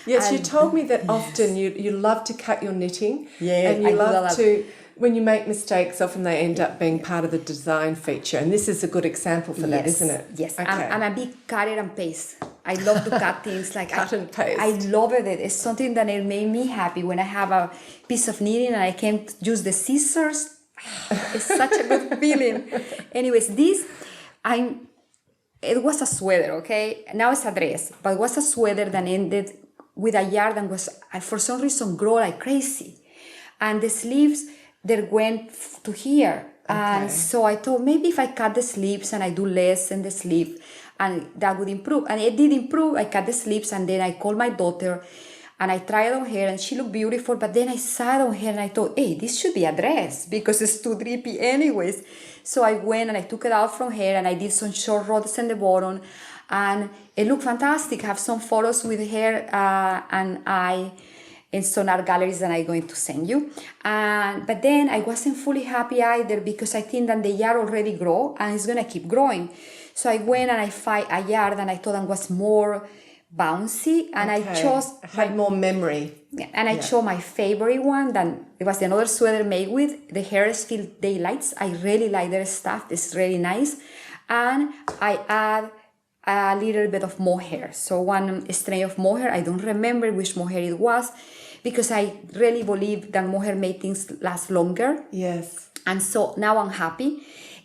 Yes, you And- told me that often you love to cut your knitting. Yeah, and you I do love love- to, when you make mistakes, often they end up being part of the design feature. And this is a good example for that, isn't it? Yes, Okay. I'm a big cutter and paste. I love to cut things like Cut and paste. I love it. It's something that it made me happy when I have a piece of knitting and I can use the scissors. It's such a good feeling. Anyways, it was a sweater, okay? Now it's a dress, but it was a sweater that ended with a yarn that was, for some reason, grow like crazy. And the sleeves, they went to here. And so I thought maybe if I cut the sleeves and I do less in the sleeve, and that would improve. And it did improve. I cut the sleeves and then I called my daughter and I tried on her and she looked beautiful. But then I saw it on her and I thought, hey, this should be a dress because it's too drippy anyways. So I went and I took it out from her and I did some short rods in the bottom. And it looked fantastic. I have some photos with her and I in some art galleries that I'm going to send you. But then I wasn't fully happy either because I think that the yarn already grew and it's going to keep growing. So I went and I found a yarn that I thought that was more bouncy and I chose... Had more memory. And I chose my favorite one. Then it was another sweater made with the Harrisfield Daylights. I really like their stuff. It's really nice. And I add a little bit of mohair. So one strain of mohair. I don't remember which mohair it was because I really believe that mohair made things last longer. Yes. And so now I'm happy.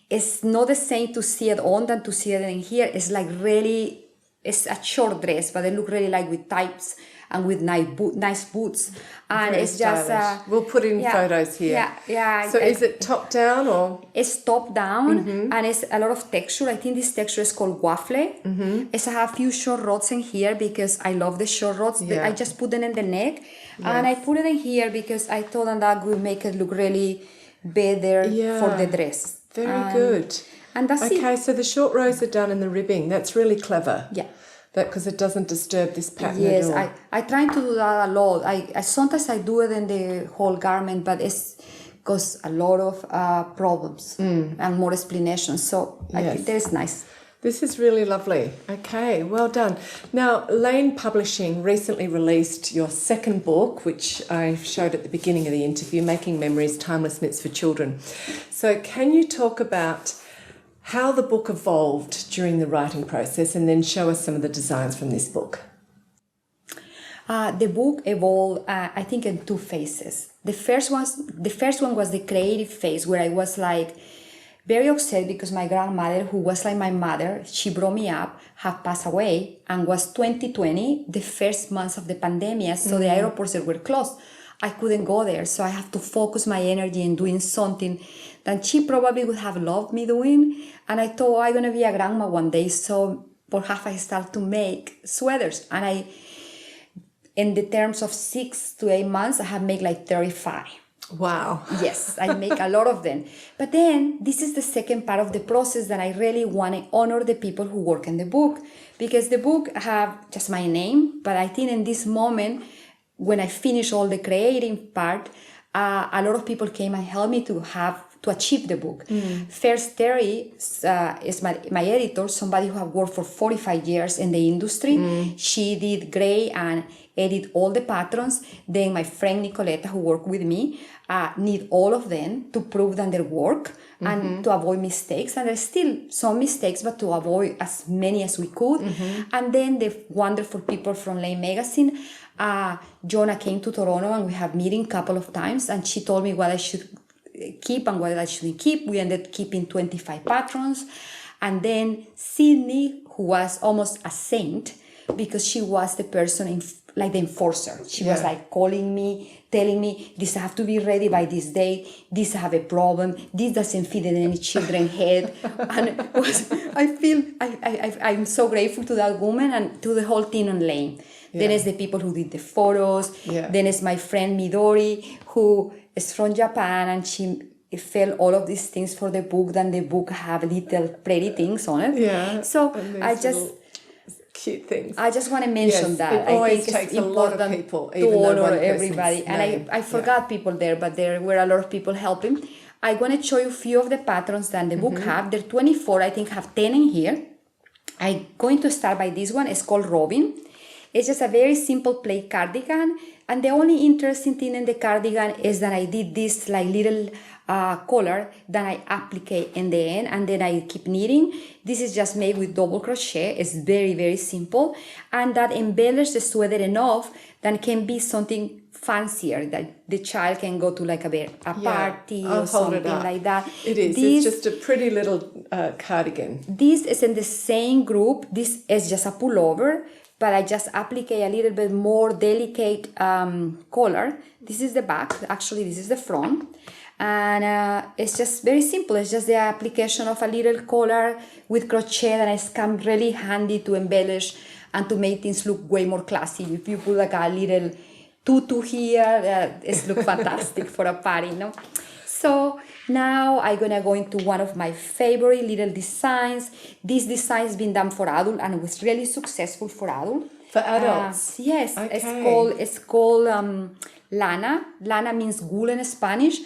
It's not the same to see it on than to see it in here. It's like really, it's a short dress, but it look really like with tights and with nice boots. And Very it's just... stylish. We'll put in photos here. Yeah. So is it top down or? It's top down and it's a lot of texture. I think this texture is called waffle. It's I have a few short rods in here because I love the short rods. Yeah. I just put them in the neck and I put it in here because I thought that would make it look really better for the dress. Very good. And that's it. Okay, so the short rows are done in the ribbing. That's really clever. Yeah. That because it doesn't disturb this pattern Yes, at all. I try to do that a lot. I sometimes I do it in the whole garment, but it's cause a lot of problems and more explanations. So I think that is nice. This is really lovely. Okay, well done. Now, Lane Publishing recently released your second book, which I showed at the beginning of the interview, Making Memories, Timeless Knits for Children. So can you talk about how the book evolved during the writing process and then show us some of the designs from this book? The book evolved, I think, in 2 phases. The first one was the creative phase where I was like very upset because my grandmother, who was like my mother, she brought me up, had passed away, and was 2020, the first months of the pandemic, so the airports were closed. I couldn't go there, so I have to focus my energy in doing something that she probably would have loved me doing. And I thought, I'm going to be a grandma one day, so perhaps I start to make sweaters. And in the terms of 6 to 8 months, I have made like 35. Wow. Yes, I make a lot of them. But then this is the second part of the process that I really want to honor the people who work in the book, because the book have just my name. But I think in this moment, when I finish all the creating part, a lot of people came and helped me to achieve the book. First, Terry is my editor, somebody who have worked for 45 years in the industry. She did gray and edit all the patrons. Then my friend Nicoletta, who worked with me, need all of them to prove that their work and to avoid mistakes. And there's still some mistakes, but to avoid as many as we could. And then the wonderful people from Lane Magazine, Jonah came to Toronto and we have meeting a couple of times, and she told me what I should keep and what I shouldn't keep. We ended up keeping 25 patrons. And then Sydney, who was almost a saint, because she was the person like the enforcer. She was like calling me, telling me, this have to be ready by this date, this have a problem, this doesn't fit in any children's head. And I'm so grateful to that woman and to the whole team on Lane. Then it's the people who did the photos. Then it's my friend Midori, who is from Japan, and she felt all of these things for the book. Then the book have little pretty things on it. Yeah. So I just... cute things. I just want to mention that. It always I think takes it's a lot of people, even to though honor one everybody. And I forgot people there, but there were a lot of people helping. I'm going to show you a few of the patterns that the book have. There are 24, I think have 10 in here. I'm going to start by this one. It's called Robin. It's just a very simple plaid cardigan. And the only interesting thing in the cardigan is that I did this like little collar that I applicate in the end, and then I keep knitting. This is just made with double crochet. It's very, very simple, and that embellishes the sweater enough that it can be something fancier, that the child can go to like a party or something like that. It is. It's just a pretty little cardigan. This is in the same group. This is just a pullover, but I just apply a little bit more delicate collar. This is the back. Actually, this is the front. And it's just very simple. It's just the application of a little collar with crochet, and it's come really handy to embellish and to make things look way more classy. If you put like a little tutu here, it looks fantastic for a party, no? So now I'm gonna go into one of my favorite little designs. This design has been done for adult and was really successful for adult. For adults? Yes, Okay. it's called lana. Lana means wool in Spanish.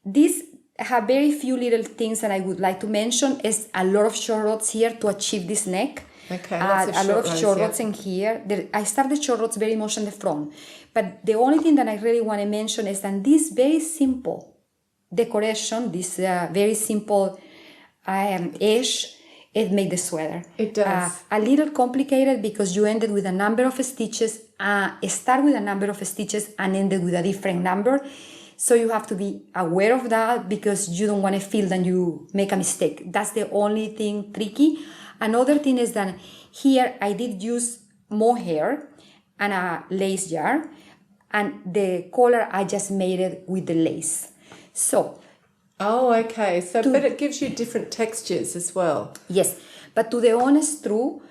These have very few little things that I would like to mention. Is a lot of short rods here to achieve this neck. Okay, A lot of short rods in here. I started short rods very much on the front. But the only thing that I really want to mention is that this very simple decoration, this very simple edge, it made the sweater. It does. A little complicated because you ended with a number of stitches, start with a number of stitches and ended with a different number. So you have to be aware of that because you don't want to feel that you make a mistake. That's the only thing tricky. Another thing is that here I did use mohair and a lace jar, and the collar I just made it with the lace. So. Oh, okay. So, but it gives you different textures as well. Yes, but to the honest truth,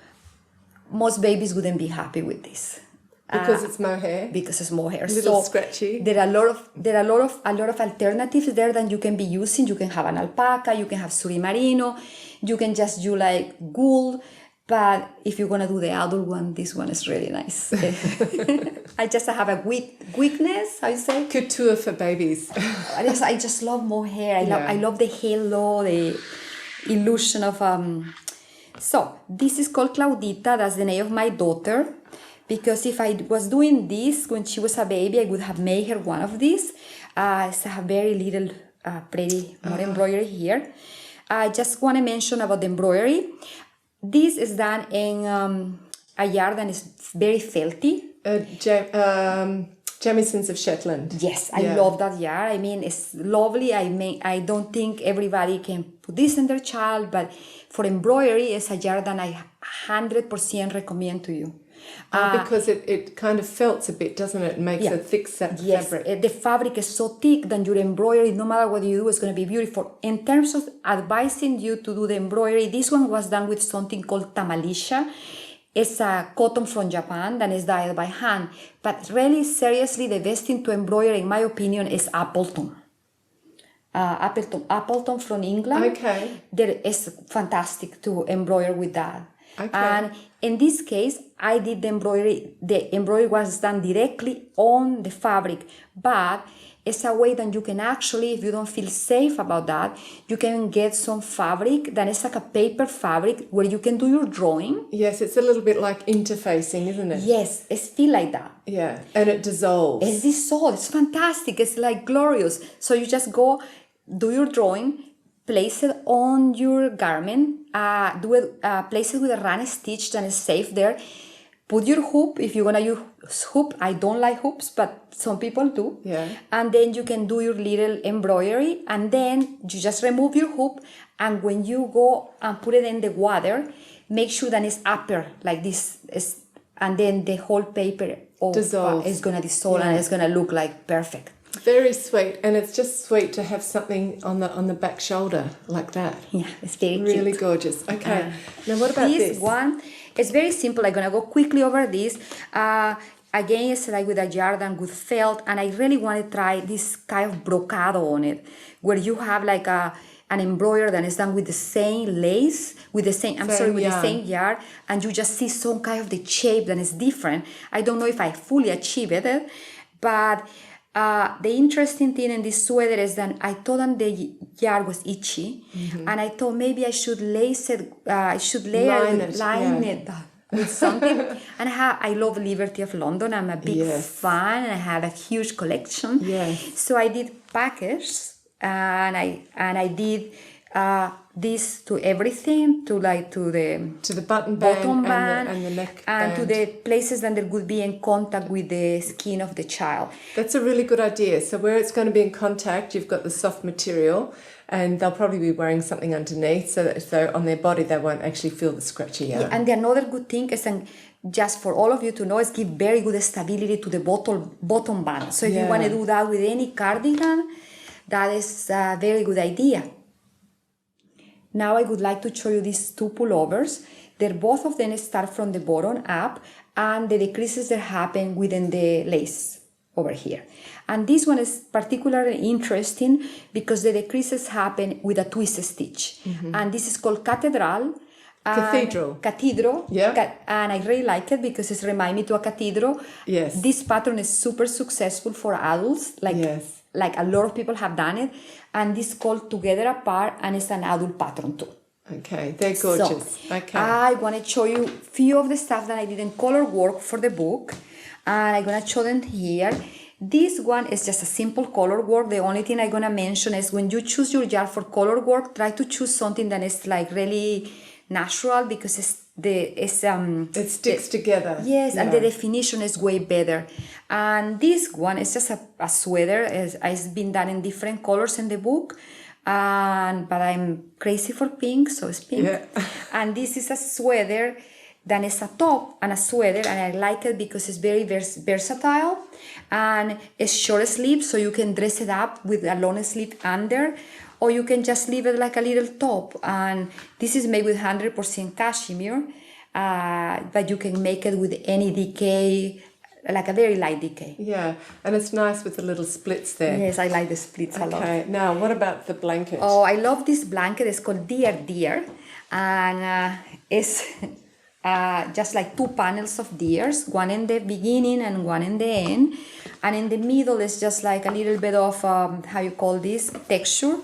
most babies wouldn't be happy with this. Because it's mohair. Because it's mohair. A little scratchy. There are a lot of alternatives there that you can be using. You can have an alpaca, you can have suri merino, you can just do like wool. But if you're gonna do the adult one, this one is really nice. I just have a weakness, how you say? Couture for babies. I just love mohair. I love the halo, the illusion of So this is called Claudita. That's the name of my daughter. Because if I was doing this when she was a baby, I would have made her one of these. It's a very little pretty more embroidery here. I just want to mention about the embroidery. This is done in a yarn that is very felty. Jamisons of Shetland. Yes, I love that yarn. I mean, it's lovely. I don't think everybody can put this in their child, but for embroidery, it's a yarn that I 100% recommend to you. Because it kind of felts a bit, doesn't it? It makes a thick fabric. Yes, the fabric is so thick that your embroidery, no matter what you do, is going to be beautiful. In terms of advising you to do the embroidery, this one was done with something called tamalisha. It's a cotton from Japan that is dyed by hand. But really, seriously, the best thing to embroider, in my opinion, is Appleton. Appleton from England. Okay. There is fantastic to embroider with that. Okay. And in this case, I did the embroidery. The embroidery was done directly on the fabric, but it's a way that you can actually, if you don't feel safe about that, you can get some fabric that is like a paper fabric where you can do your drawing. Yes, it's a little bit like interfacing, isn't it? Yes, it's feel like that. Yeah, and it dissolves. It's dissolved. It's fantastic. It's like glorious. So you just go, do your drawing, place it on your garment, place it with a run stitch that is safe there. Put your hoop, if you're gonna use hoop. I don't like hoops, but some people do. Yeah. And then you can do your little embroidery, and then you just remove your hoop, and when you go and put it in the water, make sure that it's upper like this, and then the whole paper Dissolve. It's gonna dissolve and it's gonna look like perfect. Very sweet, and it's just sweet to have something on the back shoulder like that. Yeah, it's very Really cute. gorgeous. Okay, now what about this? This one, it's very simple. I'm gonna go quickly over this. Again, it's like with a yarn with felt, and I really want to try this kind of brocado on it, where you have like an embroidery that is done with the same lace, with the same the same yarn, and you just see some kind of the shape that is different. I don't know if I fully achieved it, but the interesting thing in this sweater is that I thought that the yarn was itchy, and I thought maybe I should lace it, I should line it with something. And I love Liberty of London. I'm a big fan, and I have a huge collection. Yes. So I did packets, and I did this to everything, to the button bottom band band and the neck and band. to the places that there would be in contact with the skin of the child. That's a really good idea. So where it's going to be in contact, you've got the soft material, and they'll probably be wearing something underneath, so that if they're on their body, they won't actually feel the scratchy yarn. And the another good thing is, and just for all of you to know, is give very good stability to the bottom band. So if you want to do that with any cardigan, that is a very good idea. Now I would like to show you these two pullovers. They're both of them start from the bottom up, and the decreases that happen within the lace over here. And this one is particularly interesting because the decreases happen with a twist stitch. And this is called Cathedral. Cathedral. Yeah. And I really like it because it reminds me to a cathedral. Yes. This pattern is super successful for adults. Like a lot of people have done it. And this is called Together Apart, and it's an adult pattern too. Okay, they're gorgeous. So, okay. I want to show you a few of the stuff that I did in color work for the book. And I'm going to show them here. This one is just a simple color work. The only thing I'm going to mention is when you choose your yarn for color work, try to choose something that is like really natural, because it sticks together. Yes, and the definition is way better. And this one is just a sweater. It's been done in different colors in the book, but I'm crazy for pink, so it's pink. Yeah. And this is a sweater that is a top and a sweater, and I like it because it's very versatile, and it's short sleeve, so you can dress it up with a long sleeve under, or you can just leave it like a little top. And this is made with 100% cashmere, but you can make it with any decay, like a very light decay. Yeah, and it's nice with the little splits there. Yes, I like the splits a lot. Okay, now what about the blanket? Oh, I love this blanket. It's called Deer, and it's just like two panels of deers, one in the beginning and one in the end. And in the middle is just like a little bit of, how you call this, texture.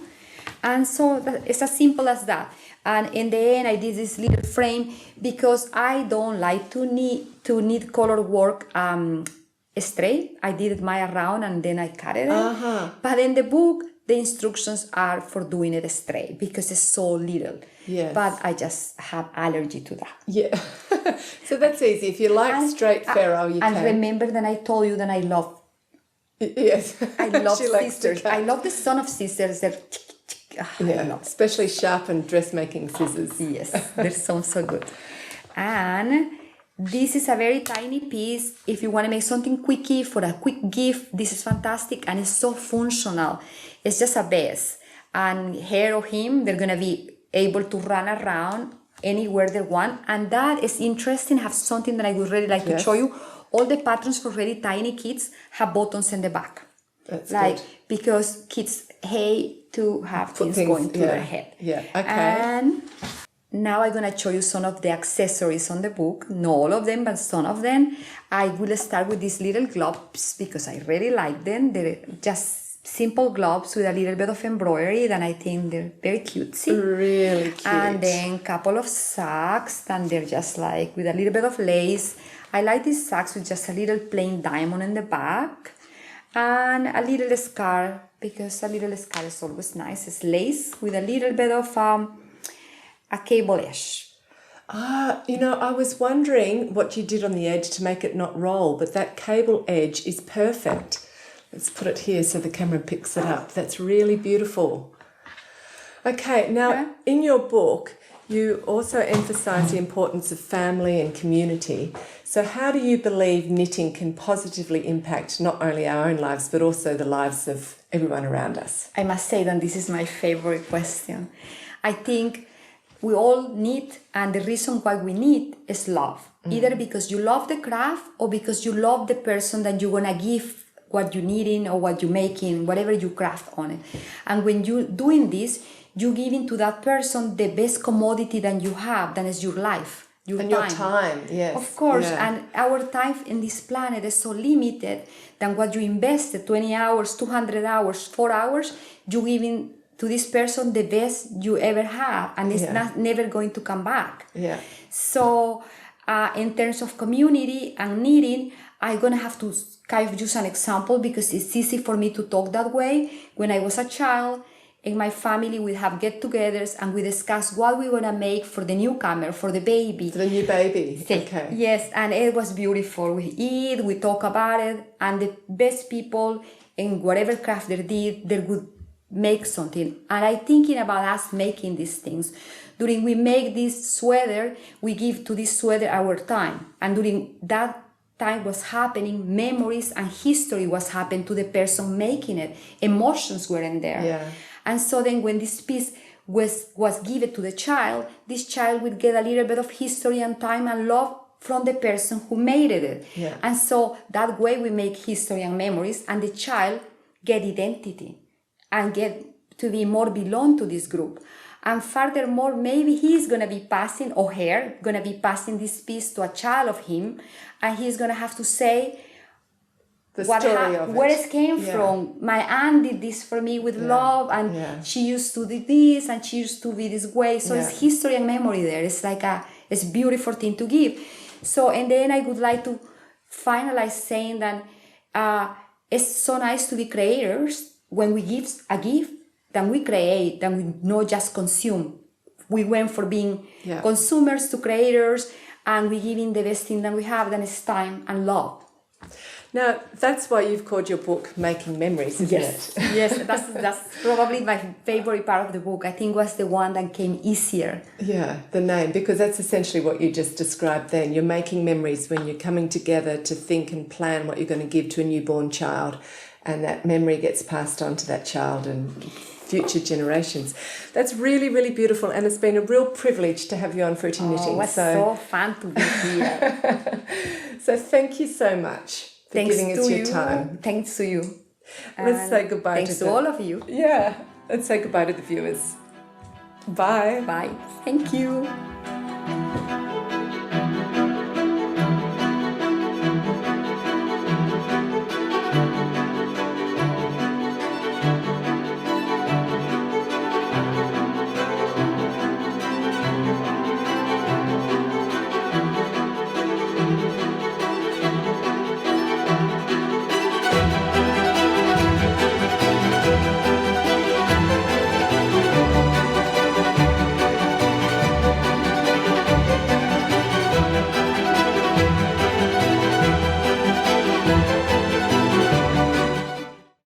And so it's as simple as that. And in the end, I did this little frame because I don't like to knit color work straight. I did it my around and then I cut it. But in the book, the instructions are for doing it straight because it's so little. Yes. But I just have allergy to that. Yeah. So that's easy. If you like straight ferrule, you can. And remember that I told you that I love. Yes. I love She likes to sisters. cut. I love the Son of Sisters. They're I love. Especially sharpened dressmaking scissors. Yes, they sound so good. And this is a very tiny piece. If you want to make something quickie for a quick gift, this is fantastic, and it's so functional. It's just a vest. And her or him, they're going to be able to run around anywhere they want. And that is interesting. I have something that I would really like to show you. All the patterns for really tiny kids have buttons in the back. That's like good. Because kids hate to have things going through their head. Yeah, okay. And now I'm going to show you some of the accessories on the book. Not all of them, but some of them. I will start with these little gloves because I really like them. They're just simple gloves with a little bit of embroidery, and I think they're very cutesy. Really cute. And then a couple of socks, and they're just like with a little bit of lace. I like these socks with just a little plain diamond in the back. And a little scarf, because a little scarf is always nice. It's lace with a little bit of a cable edge. I was wondering what you did on the edge to make it not roll, but that cable edge is perfect. Let's put it here so the camera picks it up. That's really beautiful. Okay, now in your book, you also emphasize the importance of family and community. So how do you believe knitting can positively impact not only our own lives, but also the lives of everyone around us? I must say that this is my favorite question. I think we all knit, and the reason why we knit is love. Either because you love the craft or because you love the person that you're gonna give what you're knitting or what you're making, whatever you craft on it. And when you're doing this, you're giving to that person the best commodity that you have, that is your life. Your time, yes. Of course, yeah. and our time in this planet is so limited that what you invested, 20 hours, 200 hours, 4 hours, you're giving to this person the best you ever have, and it's never going to come back. Yeah. So in terms of community and knitting, I'm going to have to kind of use an example because it's easy for me to talk that way. When I was a child, in my family, we have get-togethers and we discuss what we want to make for the newcomer, for the baby. For the new baby, okay. Yes, and it was beautiful. We eat, we talk about it, and the best people in whatever craft they did, they would make something. And I'm thinking about us making these things. During we make this sweater, we give to this sweater our time. And during that time was happening, memories and history was happening to the person making it. Emotions were in there. Yeah. And so then when this piece was given to the child, this child would get a little bit of history and time and love from the person who made it. Yeah. And so that way we make history and memories, and the child get identity and get to be more belong to this group. And furthermore, maybe he's going to be passing, or her, going to be passing this piece to a child of him, and he's going to have to say, where it came from. My aunt did this for me with love, and she used to do this, and she used to be this way. So it's history and memory there. It's like it's a beautiful thing to give. So, and then I would like to finalize saying that it's so nice to be creators when we give a gift, then we create, then we not just consume. We went for being consumers to creators, and we giving the best thing that we have, then it's time and love. Now, that's why you've called your book Making Memories, isn't it? Yes, that's probably my favorite part of the book. I think was the one that came easier. Yeah, the name, because that's essentially what you just described then. You're making memories when you're coming together to think and plan what you're going to give to a newborn child, and that memory gets passed on to that child and future generations. That's really, really beautiful, and it's been a real privilege to have you on Fruity Knitting. It was so fun to be here. So thank you so much. Thanks giving us your time. Thanks to you. Let's say goodbye thanks to all of you. Yeah. Let's say goodbye to the viewers. Bye. Bye. Thank you.